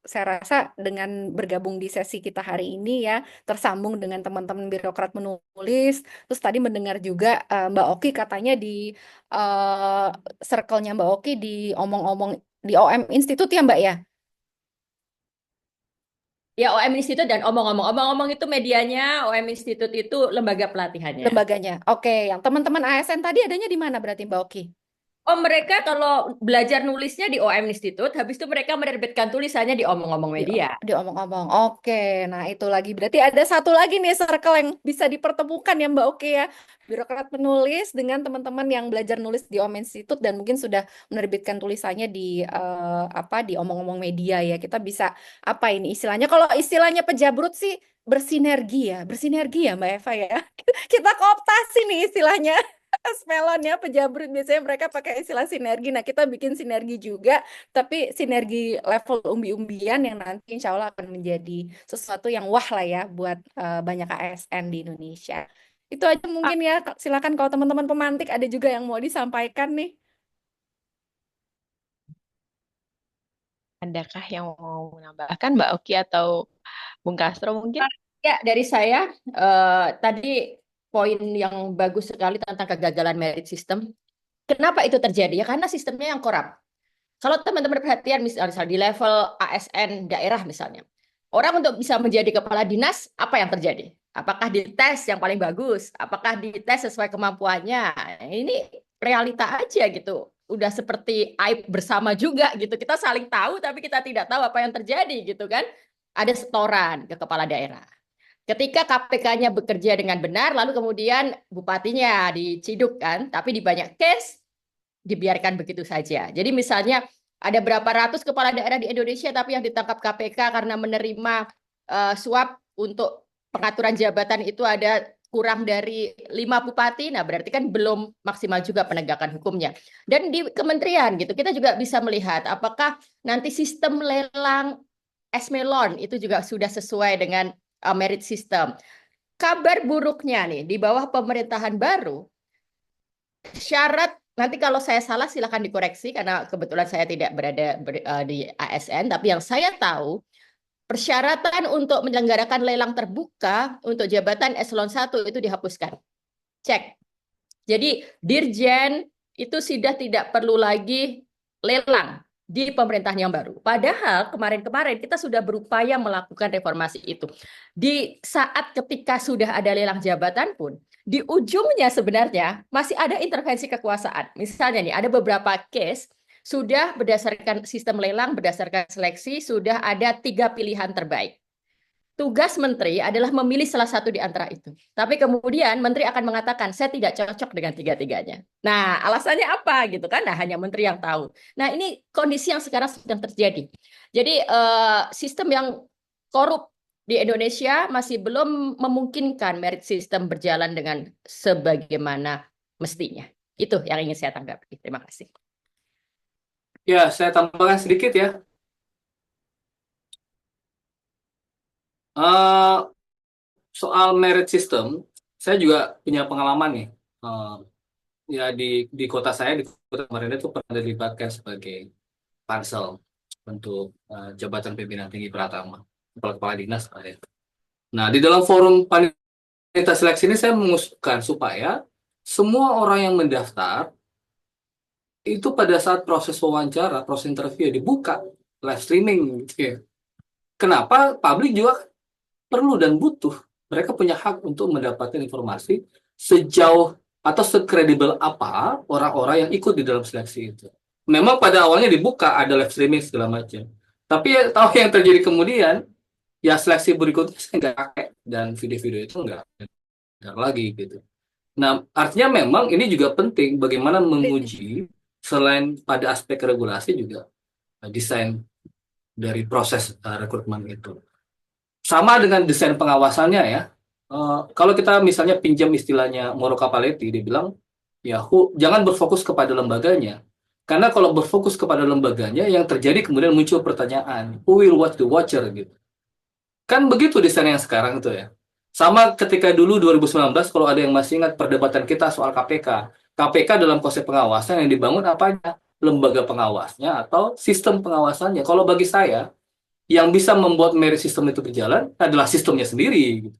saya rasa dengan bergabung di sesi kita hari ini ya, tersambung dengan teman-teman birokrat menulis. Terus tadi mendengar juga Mbak Oki katanya di eh, circle-nya Mbak Oki di omong-omong di OM Institute ya Mbak ya, Ya, OM Institute dan omong-omong. Omong-omong itu medianya, OM Institute itu lembaga pelatihannya. lembaganya. Oke, yang teman-teman ASN tadi adanya di mana berarti Mbak Oki? Oh, mereka kalau belajar nulisnya di OM Institute, habis itu mereka menerbitkan tulisannya di omong-omong media. Diomong-omong. Oke, nah itu lagi. Berarti ada satu lagi nih circle yang bisa dipertemukan ya Mbak Oke ya. Birokrat penulis dengan teman-teman yang belajar nulis di Om Institute dan mungkin sudah menerbitkan tulisannya di di omong-omong media ya. Kita bisa apa ini istilahnya? Kalau istilahnya pejabrut sih bersinergi ya Mbak Eva ya. Kita kooptasi nih istilahnya. Smelon ya, pejabrut biasanya mereka pakai istilah sinergi. Nah, kita bikin sinergi juga, tapi sinergi level umbi-umbian yang nanti insya Allah akan menjadi sesuatu yang wah lah ya buat banyak ASN di Indonesia. Itu aja mungkin ya. Silakan kalau teman-teman pemantik ada juga yang mau disampaikan nih. Adakah yang mau menambahkan Mbak Oki atau Bung Castro mungkin? Ya, dari saya tadi poin yang bagus sekali tentang kegagalan merit system. Kenapa itu terjadi? Ya karena sistemnya yang korup. Kalau teman-teman perhatian misalnya di level ASN daerah misalnya, orang untuk bisa menjadi kepala dinas, apa yang terjadi? Apakah dites yang paling bagus? Apakah dites sesuai kemampuannya? Ini realita aja gitu. Udah seperti aib bersama juga gitu. Kita saling tahu tapi kita tidak tahu apa yang terjadi gitu kan. Ada setoran ke kepala daerah. Ketika KPK-nya bekerja dengan benar, lalu kemudian bupatinya diciduk kan, tapi di banyak case dibiarkan begitu saja. Jadi misalnya ada berapa ratus kepala daerah di Indonesia tapi yang ditangkap KPK karena menerima suap untuk pengaturan jabatan itu ada kurang dari 5 bupati, nah berarti kan belum maksimal juga penegakan hukumnya. Dan di kementerian gitu, kita juga bisa melihat apakah nanti sistem lelang Esmelon itu juga sudah sesuai dengan merit system. Kabar buruknya nih, di bawah pemerintahan baru, syarat, nanti kalau saya salah silakan dikoreksi karena kebetulan saya tidak berada di ASN, tapi yang saya tahu, persyaratan untuk menyelenggarakan lelang terbuka untuk jabatan eselon 1 itu dihapuskan. Cek. Jadi dirjen itu sudah tidak perlu lagi lelang di pemerintahan yang baru. Padahal kemarin-kemarin kita sudah berupaya melakukan reformasi itu. Di saat ketika sudah ada lelang jabatan pun, di ujungnya sebenarnya masih ada intervensi kekuasaan. Misalnya nih, ada beberapa case sudah berdasarkan sistem lelang, berdasarkan seleksi, sudah ada 3 pilihan terbaik. Tugas menteri adalah memilih salah satu di antara itu. Tapi kemudian menteri akan mengatakan, saya tidak cocok dengan tiga-tiganya. Nah, alasannya apa gitu kan? Nah, hanya menteri yang tahu. Nah, ini kondisi yang sekarang sedang terjadi. Jadi, sistem yang korup di Indonesia masih belum memungkinkan merit system berjalan dengan sebagaimana mestinya. Itu yang ingin saya tanggapi. Terima kasih. Ya, saya tambahkan sedikit ya. Soal merit system, saya juga punya pengalaman nih. Ya di kota saya, di kota kemarin itu pernah dilibatkan sebagai pansel untuk jabatan pimpinan tinggi Pratama, kepala dinas. Nah, di dalam forum panitia seleksi ini saya mengusulkan supaya semua orang yang mendaftar itu pada saat proses wawancara, proses interview dibuka live streaming gitu ya. Kenapa? Publik juga perlu dan butuh. Mereka punya hak untuk mendapatkan informasi sejauh atau sekredibel apa orang-orang yang ikut di dalam seleksi itu. Memang pada awalnya dibuka, ada live streaming segala macam. Tapi ya, tahu yang terjadi kemudian, ya seleksi berikutnya saya nggak pakai dan video-video itu nggak ada lagi gitu. Nah, artinya memang ini juga penting bagaimana menguji selain pada aspek regulasi juga desain dari proses rekrutmen itu. Sama dengan desain pengawasannya ya. Kalau kita misalnya pinjam istilahnya Moro Kapaletti, dia bilang, ya jangan berfokus kepada lembaganya. Karena kalau berfokus kepada lembaganya, yang terjadi kemudian muncul pertanyaan, who will watch the watcher gitu. Kan begitu desain yang sekarang itu ya. Sama ketika dulu 2019, kalau ada yang masih ingat perdebatan kita soal KPK. KPK dalam konsep pengawasan yang dibangun apanya? Lembaga pengawasnya atau sistem pengawasannya. Kalau bagi saya, yang bisa membuat merit system itu berjalan adalah sistemnya sendiri, gitu.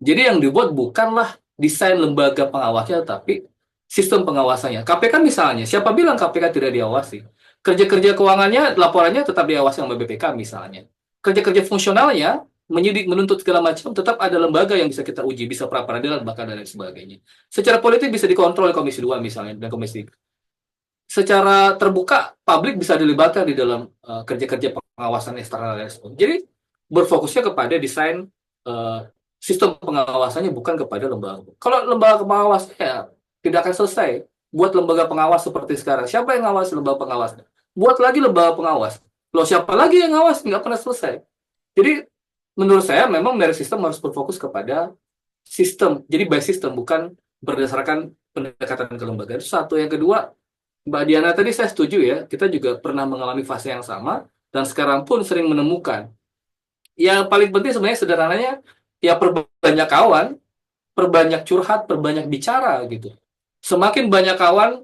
Jadi yang dibuat bukanlah desain lembaga pengawasnya, tapi sistem pengawasannya. KPK misalnya, siapa bilang KPK tidak diawasi? Kerja-kerja keuangannya, laporannya tetap diawasi oleh BPK misalnya. Kerja-kerja fungsionalnya, menyidik, menuntut segala macam, tetap ada lembaga yang bisa kita uji, bisa pra-peradilan, bahkan dan lain sebagainya. Secara politik bisa dikontrol oleh Komisi 2 misalnya, dan Komisi 3. Secara terbuka, publik bisa dilibatkan di dalam kerja-kerja pengawasan eksternal dan sebagainya. Jadi, berfokusnya kepada desain sistem pengawasannya, bukan kepada lembaga. Kalau lembaga pengawas ya tidak akan selesai. Buat lembaga pengawas seperti sekarang, siapa yang ngawasi lembaga pengawas? Buat lagi lembaga pengawas. Loh, siapa lagi yang ngawasi? Nggak pernah selesai. Jadi menurut saya memang merit system harus berfokus kepada sistem. Jadi by system, bukan berdasarkan pendekatan kelembagaan. Itu satu. Yang kedua, Mbak Diana tadi saya setuju ya, kita juga pernah mengalami fase yang sama, dan sekarang pun sering menemukan. Yang paling penting sebenarnya sederhananya, ya perbanyak kawan, perbanyak curhat, perbanyak bicara gitu. Semakin banyak kawan,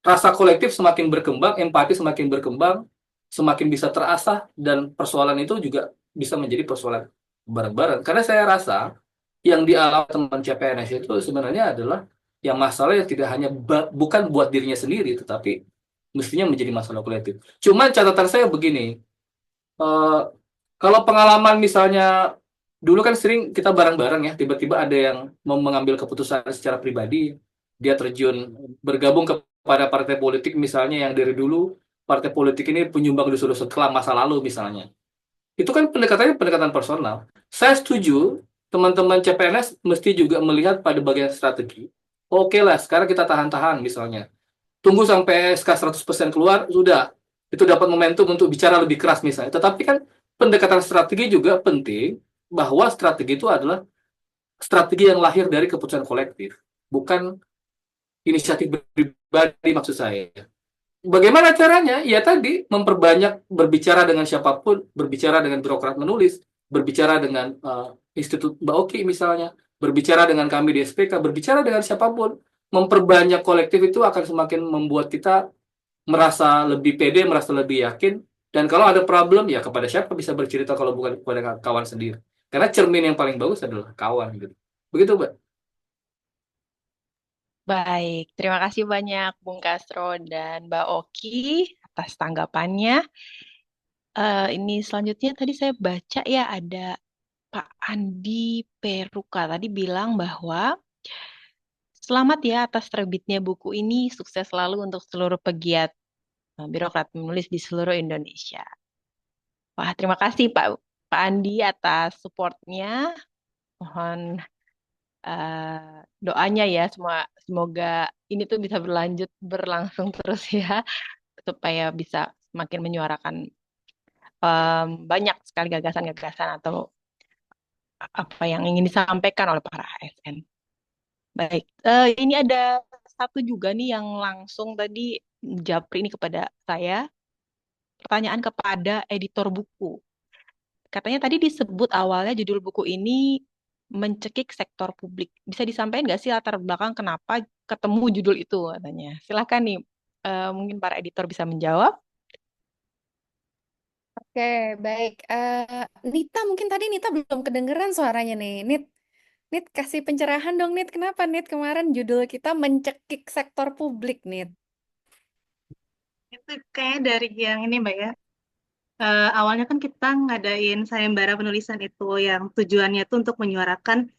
rasa kolektif semakin berkembang, empati semakin berkembang, semakin bisa terasah, dan persoalan itu juga bisa menjadi persoalan bareng-bareng. Karena saya rasa yang dialami teman CPNS itu sebenarnya adalah yang masalah yang tidak hanya bukan buat dirinya sendiri, tetapi mestinya menjadi masalah kolektif. Cuman catatan saya begini, kalau pengalaman misalnya dulu kan sering kita bareng-bareng ya, tiba-tiba ada yang mau mengambil keputusan secara pribadi, dia terjun bergabung kepada partai politik misalnya yang dari dulu partai politik ini penyumbang dosa-dosa kelam masa lalu misalnya. Itu kan pendekatannya pendekatan personal. Saya setuju teman-teman CPNS mesti juga melihat pada bagian strategi. Oke lah, sekarang kita tahan-tahan misalnya. Tunggu sampai SK 100% keluar, sudah. Itu dapat momentum untuk bicara lebih keras misalnya. Tetapi kan pendekatan strategi juga penting, bahwa strategi itu adalah strategi yang lahir dari keputusan kolektif, bukan inisiatif pribadi maksud saya. Bagaimana caranya? Ya tadi, memperbanyak berbicara dengan siapapun, berbicara dengan birokrat menulis, berbicara dengan Institut Mbak Oki misalnya, berbicara dengan kami di SPK, berbicara dengan siapapun. Memperbanyak kolektif itu akan semakin membuat kita merasa lebih pede, merasa lebih yakin. Dan kalau ada problem, ya kepada siapa bisa bercerita kalau bukan kepada kawan sendiri. Karena cermin yang paling bagus adalah kawan. Gitu. Begitu, Mbak. Baik, terima kasih banyak Bung Castro dan Mbak Oki atas tanggapannya. Ini selanjutnya tadi saya baca ya ada Pak Andi Peruka tadi bilang bahwa selamat ya atas terbitnya buku ini, sukses selalu untuk seluruh pegiat birokrat menulis di seluruh Indonesia. Wah, terima kasih Pak Andi atas supportnya. Mohon doanya ya, semoga ini tuh bisa berlangsung terus ya, supaya bisa semakin menyuarakan banyak sekali gagasan-gagasan atau apa yang ingin disampaikan oleh para ASN. Baik, ini ada satu juga nih yang langsung tadi japri ini kepada saya, pertanyaan kepada editor buku. Katanya tadi disebut awalnya judul buku ini mencekik sektor publik. Bisa disampaikan nggak sih latar belakang kenapa ketemu judul itu katanya? Silahkan nih, mungkin para editor bisa menjawab. Oke, baik. Nita, mungkin tadi Nita belum kedengeran suaranya nih. Nit kasih pencerahan dong, Nit. Kenapa, Nit? Kemarin judul kita mencekik sektor publik, Nit. Itu kayak dari yang ini Mbak ya. Awalnya kan kita ngadain sayembara penulisan itu yang tujuannya itu untuk menyuarakan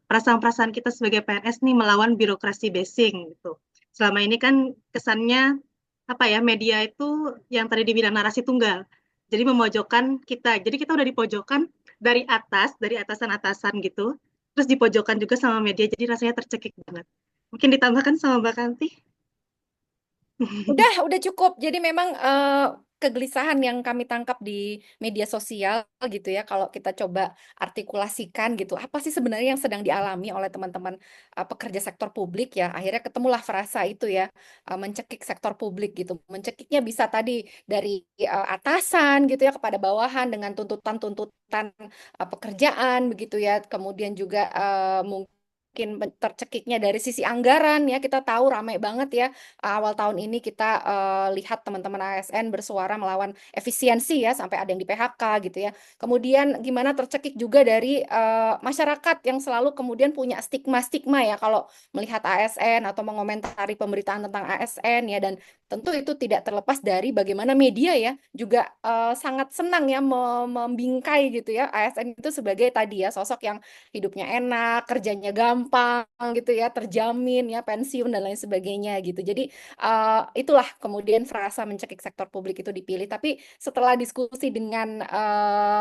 perasaan-perasaan kita sebagai PNS nih melawan birokrasi basing gitu. Selama ini kan kesannya apa ya, media itu yang tadi dibilang narasi tunggal. Jadi memojokkan kita. Jadi kita udah dipojokkan dari atas, dari atasan-atasan gitu. Terus dipojokkan juga sama media, jadi rasanya tercekik banget. Mungkin ditambahkan sama Mbak Kanti. Udah cukup. Jadi memang kegelisahan yang kami tangkap di media sosial gitu ya, kalau kita coba artikulasikan gitu, apa sih sebenarnya yang sedang dialami oleh teman-teman pekerja sektor publik ya, akhirnya ketemulah frasa itu ya, mencekik sektor publik gitu. Mencekiknya bisa tadi dari atasan gitu ya kepada bawahan dengan tuntutan-tuntutan pekerjaan begitu ya, kemudian juga mungkin tercekiknya dari sisi anggaran ya, kita tahu ramai banget ya awal tahun ini kita lihat teman-teman ASN bersuara melawan efisiensi ya, sampai ada yang di PHK gitu ya. Kemudian gimana tercekik juga dari masyarakat yang selalu kemudian punya stigma-stigma ya kalau melihat ASN atau mengomentari pemberitaan tentang ASN ya, dan tentu itu tidak terlepas dari bagaimana media ya juga sangat senang ya membingkai gitu ya ASN itu sebagai tadi ya sosok yang hidupnya enak, kerjanya gampang gitu ya, terjamin ya pensiun dan lain sebagainya gitu. Jadi itulah kemudian frasa mencekik sektor publik itu dipilih. Tapi setelah diskusi dengan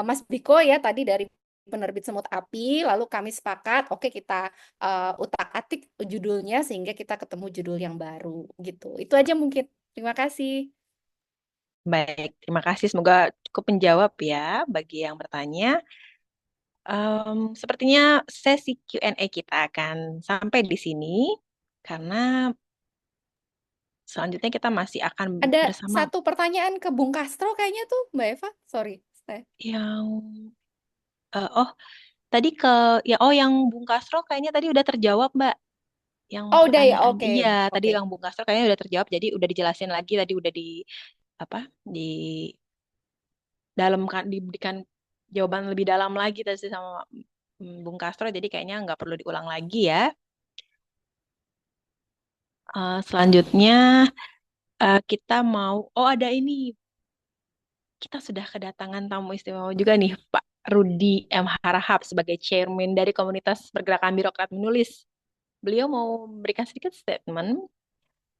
Mas Biko ya tadi dari penerbit Semut Api, lalu kami sepakat, oke kita utak-atik judulnya sehingga kita ketemu judul yang baru gitu. Itu aja mungkin. Terima kasih. Baik, terima kasih. Semoga cukup menjawab ya bagi yang bertanya. Sepertinya sesi Q&A kita akan sampai di sini karena selanjutnya kita masih akan Ada bersama satu pertanyaan ke Bung Castro kayaknya tuh, Mbak Eva. Sorry. yang oh tadi yang Bung Castro kayaknya tadi udah terjawab Mbak. Yang Oh, udah ya, pertanyaan oke. iya tadi Oke. yang Bung Castro kayaknya udah terjawab, jadi udah dijelasin lagi tadi, udah di dalam diberikan jawaban lebih dalam lagi tadi sama Bung Castro, jadi kayaknya nggak perlu diulang lagi ya. Selanjutnya kita mau, ada ini, kita sudah kedatangan tamu istimewa juga nih, Pak Rudi M. Harahap sebagai chairman dari Komunitas Pergerakan Birokrat Menulis. Beliau mau memberikan sedikit statement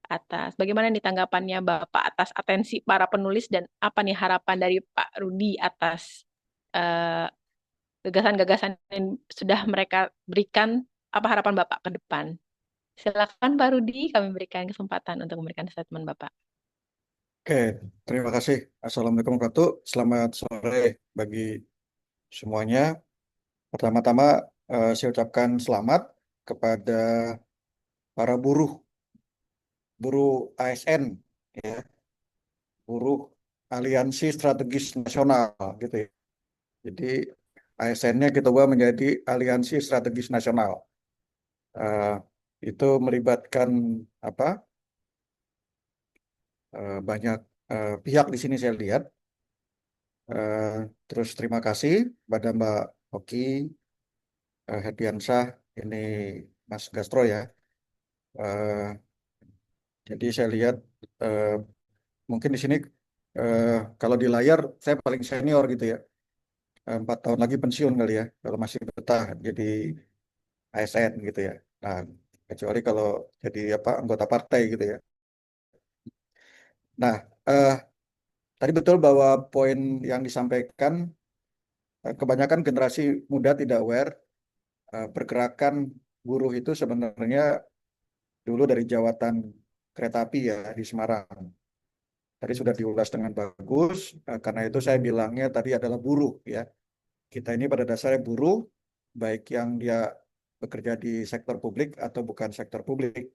atas bagaimana nih tanggapannya Bapak atas atensi para penulis dan apa nih harapan dari Pak Rudi atas eh, gagasan-gagasan yang sudah mereka berikan, apa harapan Bapak ke depan? Silakan Pak Rudi, kami berikan kesempatan untuk memberikan statement Bapak. Oke, terima kasih. Assalamualaikum warahmatullahi wabarakatuh. Selamat sore bagi semuanya. Pertama-tama saya ucapkan selamat kepada para buruh ASN, ya, buruh Aliansi Strategis Nasional, gitu ya. Jadi ASN-nya kita ubah menjadi Aliansi Strategis Nasional. Eh, itu melibatkan apa? Banyak pihak di sini saya lihat. Terus terima kasih pada Mbak Oki, Herdiansah, ini Mas Gastro ya. Eh, jadi saya lihat mungkin di sini kalau di layar saya paling senior gitu ya. 4 tahun lagi pensiun kali ya, kalau masih betah jadi ASN gitu ya. Nah, kecuali kalau jadi anggota partai gitu ya. Nah, tadi betul bahwa poin yang disampaikan kebanyakan generasi muda tidak aware pergerakan buruh itu sebenarnya dulu dari jawatan kereta api ya di Semarang. Tadi sudah diulas dengan bagus, karena itu saya bilangnya tadi adalah buruh ya. Kita ini pada dasarnya buruh, baik yang dia bekerja di sektor publik atau bukan sektor publik.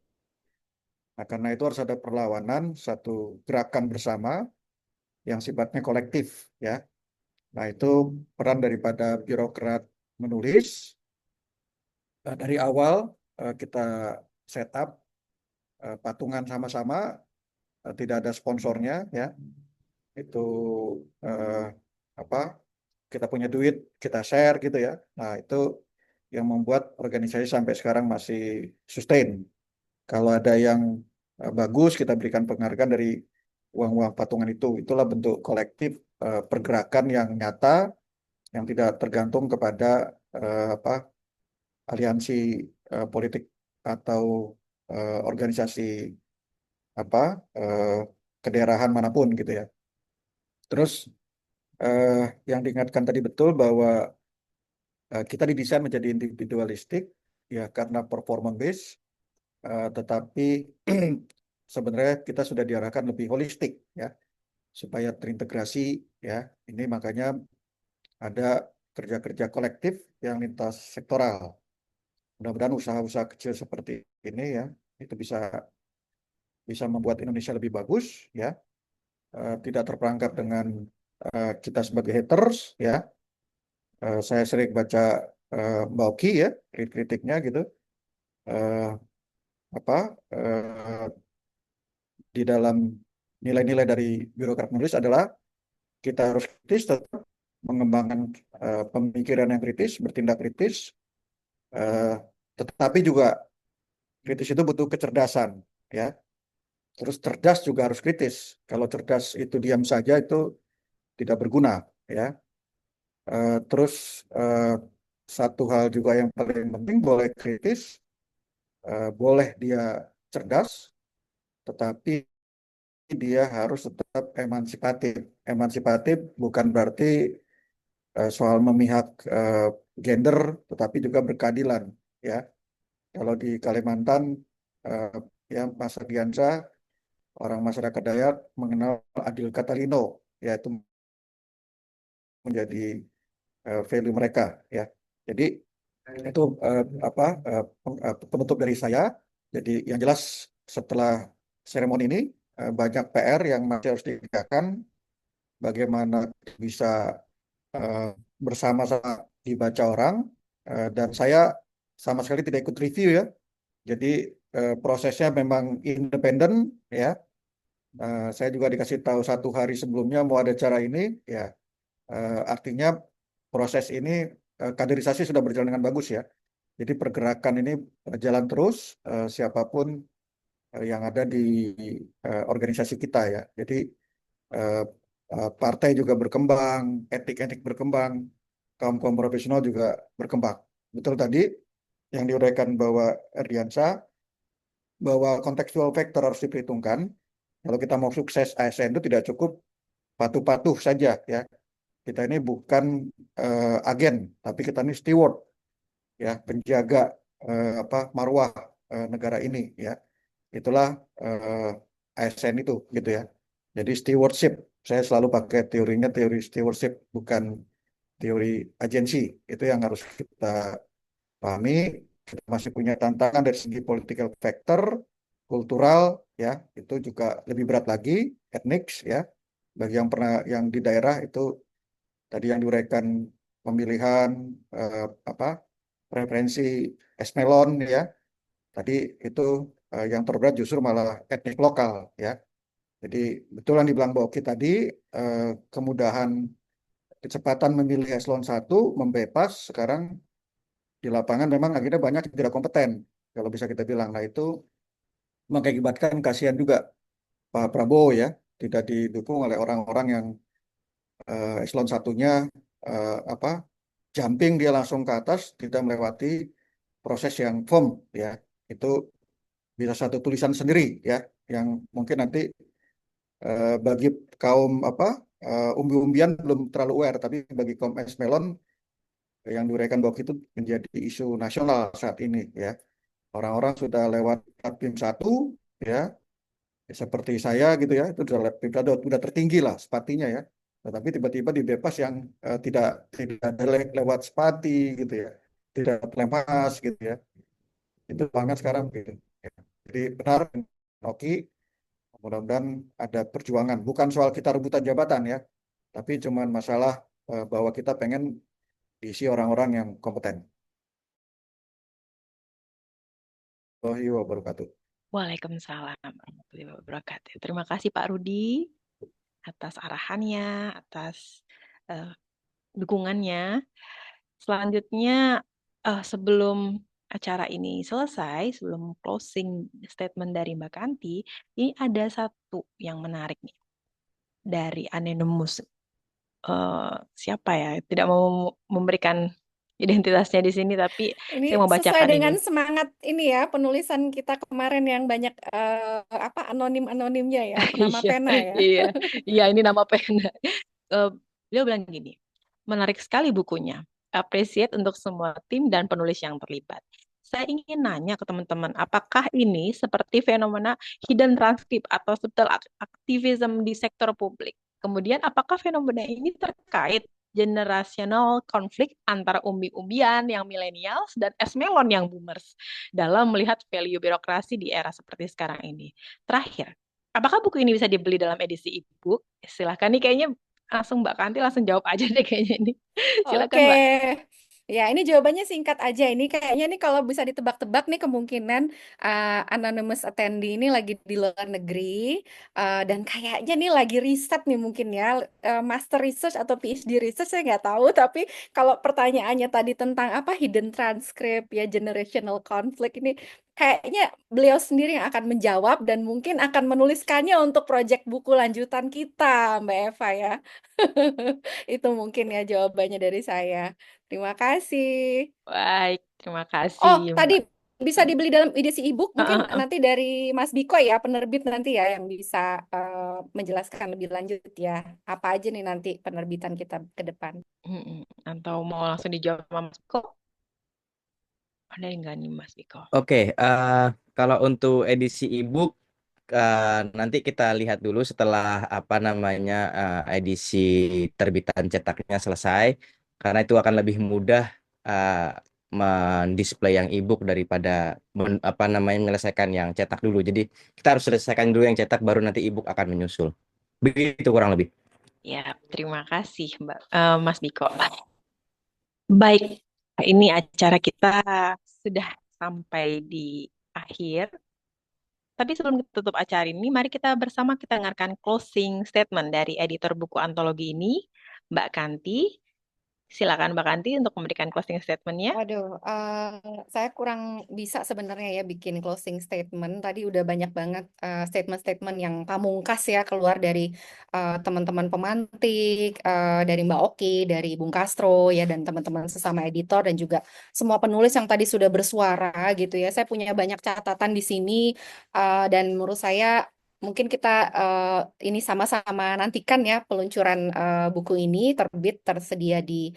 Nah, karena itu harus ada perlawanan, satu gerakan bersama yang sifatnya kolektif ya. Nah, itu peran daripada birokrat menulis. Dari awal kita set up patungan sama-sama, tidak ada sponsornya ya. Itu apa? Kita punya duit, kita share gitu ya. Nah, itu yang membuat organisasi sampai sekarang masih sustain. Kalau ada yang bagus, kita berikan penghargaan dari uang-uang patungan itu. Itulah bentuk kolektif pergerakan yang nyata, yang tidak tergantung kepada aliansi politik atau organisasi eh, kedaerahan manapun gitu ya. Terus yang diingatkan tadi betul bahwa kita didesain menjadi individualistik ya karena performance based, tetapi sebenarnya kita sudah diarahkan lebih holistik ya. supaya terintegrasi ya. Ini makanya ada kerja-kerja kolektif yang lintas sektoral. Mudah-mudahan usaha-usaha kecil seperti ini ya itu bisa membuat Indonesia lebih bagus ya. Tidak terperangkap dengan kita sebagai haters ya. Saya sering baca Mbak Oki ya kritiknya gitu. Eh, apa di dalam nilai-nilai dari birokrat menulis adalah kita harus kritis, tetap mengembangkan pemikiran yang kritis, bertindak kritis, tetapi juga kritis itu butuh kecerdasan, ya. Terus cerdas juga harus kritis. Kalau cerdas itu diam saja itu tidak berguna, ya. Terus satu hal juga yang paling penting, boleh kritis, boleh dia cerdas, tetapi dia harus tetap emansipatif. Emansipatif bukan berarti soal memihak gender, tetapi juga berkeadilan. Ya, kalau di Kalimantan, ya Mas Ardiansyah, orang masyarakat Dayak mengenal Adil Katalino, yaitu menjadi value mereka. Ya, jadi itu penutup dari saya. Jadi yang jelas setelah seremoni ini banyak PR yang masih harus dikerjakan. Bagaimana bisa bersama-sama dibaca orang, dan saya sama sekali tidak ikut review ya. Jadi prosesnya memang independen ya. Saya juga dikasih tahu 1 hari sebelumnya mau ada acara ini ya. Artinya proses ini kaderisasi sudah berjalan dengan bagus ya. Jadi pergerakan ini jalan terus, siapapun yang ada di organisasi kita ya. Jadi partai juga berkembang, etik-etik berkembang, kaum-kaum profesional juga berkembang. Betul tadi yang diuraikan bahwa Erdiansyah, bahwa contextual factor harus diperhitungkan. Kalau kita mau sukses ASN itu tidak cukup patuh-patuh saja ya. Kita ini bukan agen, tapi kita ini steward ya, penjaga marwah negara ini ya. Itulah ASN itu gitu ya. Jadi stewardship, saya selalu pakai teorinya teori stewardship, bukan teori agensi. Itu yang harus kita pahami. Kita masih punya tantangan dari segi political factor, kultural, ya, itu juga lebih berat lagi, etnik, ya. Bagi yang pernah yang di daerah itu tadi yang diuraikan pemilihan preferensi esmelon, ya. Tadi itu yang terberat justru malah etnik lokal, ya. Jadi betul yang dibilang Mbak Oki tadi, kemudahan kecepatan memilih eselon 1 membebas sekarang di lapangan memang akhirnya banyak yang tidak kompeten kalau bisa kita bilang. Nah itu mengakibatkan kasihan juga Pak Prabowo ya, tidak didukung oleh orang-orang yang eselon 1-nya jumping dia langsung ke atas, tidak melewati proses yang firm ya. Itu bisa satu tulisan sendiri ya, yang mungkin nanti bagi kaum umbi-umbian belum terlalu aware, tapi bagi kaum esmelon yang diuraikan bahwa itu menjadi isu nasional saat ini ya. Orang-orang sudah lewat PIM 1 ya, seperti saya gitu ya, itu sudah tertinggi lah sepatinya ya. Tetapi tiba-tiba dibebas yang tidak ada lewat sepati gitu ya, tidak lemas gitu ya. Itu banget sekarang gitu. Ya. Jadi benar, Oki, mudah-mudahan ada perjuangan. Bukan soal kita rebutan jabatan ya, tapi cuman masalah bahwa kita pengen diisi orang-orang yang kompeten. Warahmatullahi wabarakatuh. Waalaikumsalam warahmatullahi wabarakatuh. Terima kasih Pak Rudi atas arahannya, atas dukungannya. Selanjutnya, sebelum acara ini selesai, sebelum closing statement dari Mbak Kanti, ini ada satu yang menarik nih dari Anonymous. Siapa ya? Tidak mau memberikan identitasnya di sini, tapi Ini saya mau sesuai bacakan dengan ini. semangat ini ya, penulisan kita kemarin yang banyak anonim-anonimnya ya, nama Iya, pena ya. iya, ini nama pena. Beliau bilang gini, menarik sekali bukunya. Appreciate untuk semua tim dan penulis yang terlibat. saya ingin nanya ke teman-teman, apakah ini seperti fenomena hidden transcript atau subtle activism di sektor publik? Kemudian, apakah fenomena ini terkait generational konflik antara umbi-umbian yang millennials dan esmelon yang boomers dalam melihat value birokrasi di era seperti sekarang ini? Terakhir, apakah buku ini bisa dibeli dalam edisi e-book? Silahkan nih, kayaknya langsung Mbak Kanti langsung jawab aja deh kayaknya ini. Silakan Oke. Mbak. Ya, ini jawabannya singkat aja. Ini kayaknya nih kalau bisa ditebak-tebak nih kemungkinan anonymous attendee ini lagi di luar negeri dan kayaknya nih lagi riset nih mungkin ya, master research atau PhD research saya nggak tahu. Tapi kalau pertanyaannya tadi tentang apa hidden transcript ya generational conflict ini kayaknya beliau sendiri yang akan menjawab dan mungkin akan menuliskannya untuk proyek buku lanjutan kita, Mbak Eva ya. Itu mungkin ya jawabannya dari saya. Terima kasih. Baik, terima kasih Oh, tadi Mbak. bisa dibeli dalam edisi e-book. Mungkin Heeh, heeh. nanti dari Mas Biko ya, penerbit nanti ya yang bisa menjelaskan lebih lanjut ya. Apa aja nih nanti penerbitan kita ke depan. Atau mau langsung dijawab sama Mas Biko? Ada nggak nih Mas Biko? Oke, kalau untuk edisi e-book nanti kita lihat dulu setelah apa namanya edisi terbitan cetaknya selesai, karena itu akan lebih mudah mendisplay yang e-book daripada apa namanya menyelesaikan yang cetak dulu. Jadi kita harus selesaikan dulu yang cetak, baru nanti e-book akan menyusul. Begitu kurang lebih. Ya, terima kasih Mas Biko. Baik, ini acara kita sudah sampai di akhir. Tapi sebelum kita tutup acara ini, mari kita bersama kita dengarkan closing statement dari editor buku antologi ini, Mbak Kanti. Silakan Mbak Kanti untuk memberikan closing statement-nya. Waduh, saya kurang bisa sebenarnya ya bikin closing statement. Tadi udah banyak banget statement-statement yang pamungkas ya keluar dari teman-teman pemantik, dari Mbak Oki, dari Bung Castro ya dan teman-teman sesama editor dan juga semua penulis yang tadi sudah bersuara gitu ya. Saya punya banyak catatan di sini dan menurut saya mungkin kita ini sama-sama nantikan ya peluncuran buku ini terbit tersedia di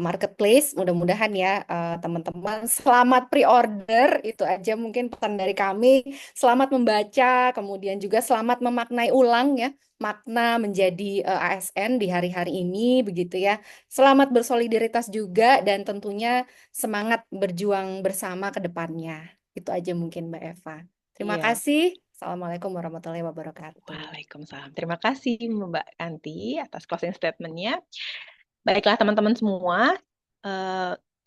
marketplace. Mudah-mudahan ya teman-teman selamat pre-order. Itu aja mungkin pesan dari kami. Selamat membaca, kemudian juga selamat memaknai ulang ya makna menjadi ASN di hari-hari ini begitu ya. Selamat bersolidaritas juga dan tentunya semangat berjuang bersama ke depannya. Itu aja mungkin Mbak Eva. Terima Iya. kasih. Assalamualaikum warahmatullahi wabarakatuh. Waalaikumsalam. Terima kasih Mbak Kanti atas closing statement-nya. Baiklah teman-teman semua,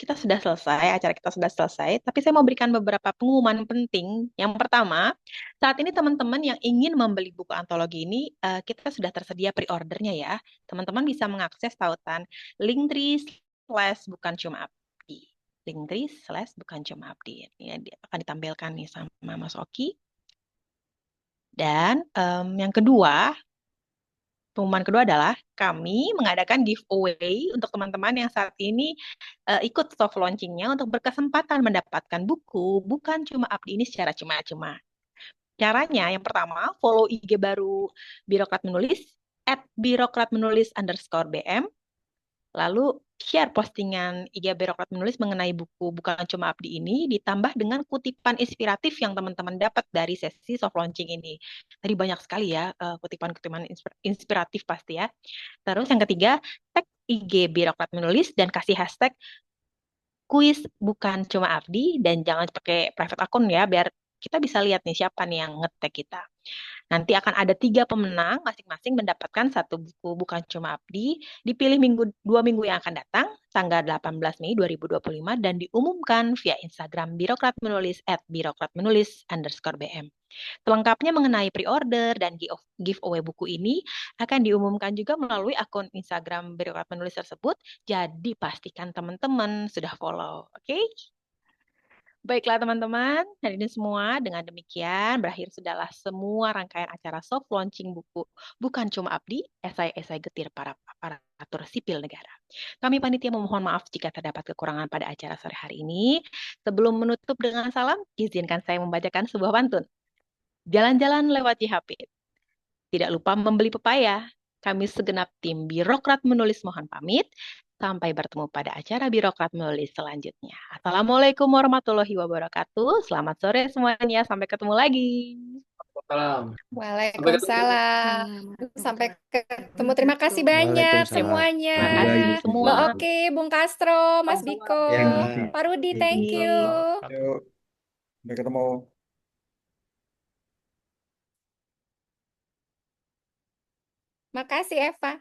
kita sudah selesai, acara kita sudah selesai, tapi saya mau berikan beberapa pengumuman penting. Yang pertama, saat ini teman-teman yang ingin membeli buku antologi ini, kita sudah tersedia pre-ordernya ya. Teman-teman bisa mengakses tautan Linktree/bukan cuma abdi. Linktree/bukan cuma abdi. Ya, akan ditampilkan nih sama Mas Oki. Dan yang kedua, pengumuman kedua adalah kami mengadakan giveaway untuk teman-teman yang saat ini ikut soft launchingnya untuk berkesempatan mendapatkan buku Bukan Cuma Abdi ini secara cuma-cuma. Caranya yang pertama, follow IG baru Birokrat Menulis @birokratmenulis_bm. Lalu share postingan IG Birokrat Menulis mengenai buku Bukan Cuma Abdi ini ditambah dengan kutipan inspiratif yang teman-teman dapat dari sesi soft launching ini. Tadi banyak sekali ya kutipan-kutipan inspiratif pasti ya. Terus yang ketiga, tag IG Birokrat Menulis dan kasih hashtag kuis Bukan Cuma Abdi dan jangan pakai private account ya biar kita bisa lihat nih siapa nih yang nge-tag kita. Nanti akan ada 3 pemenang, masing-masing mendapatkan satu buku Bukan Cuma Abdi, dipilih 2 minggu yang akan datang, tanggal 18 Mei 2025, dan diumumkan via Instagram Birokrat Menulis @birokratmenulis_bm. Selengkapnya mengenai pre-order dan giveaway buku ini akan diumumkan juga melalui akun Instagram Birokrat Menulis tersebut, jadi pastikan teman-teman sudah follow, oke? Baiklah teman-teman, hadirin semua, dengan demikian berakhir sudahlah semua rangkaian acara soft launching buku Bukan Cuma Abdi, esai-esai getir para aparatur sipil negara. Kami panitia memohon maaf jika terdapat kekurangan pada acara sore hari ini. Sebelum menutup dengan salam, izinkan saya membacakan sebuah pantun. Jalan-jalan lewat JHP, tidak lupa membeli pepaya. Kami segenap tim Birokrat Menulis mohon pamit. Sampai bertemu pada acara Birokrat Menulis selanjutnya. Assalamualaikum warahmatullahi wabarakatuh. Selamat sore semuanya. Sampai ketemu lagi. Salam. Sampai ketemu. Waalaikumsalam. Sampai ketemu. Terima kasih banyak Waalaikumsalam. semuanya. Terima kasih Bye. semua. Mbak Oki, Bung Castro, Mas Biko, Ya. Pak Rudi, thank you. Yuk, sampai ketemu. Makasih Eva.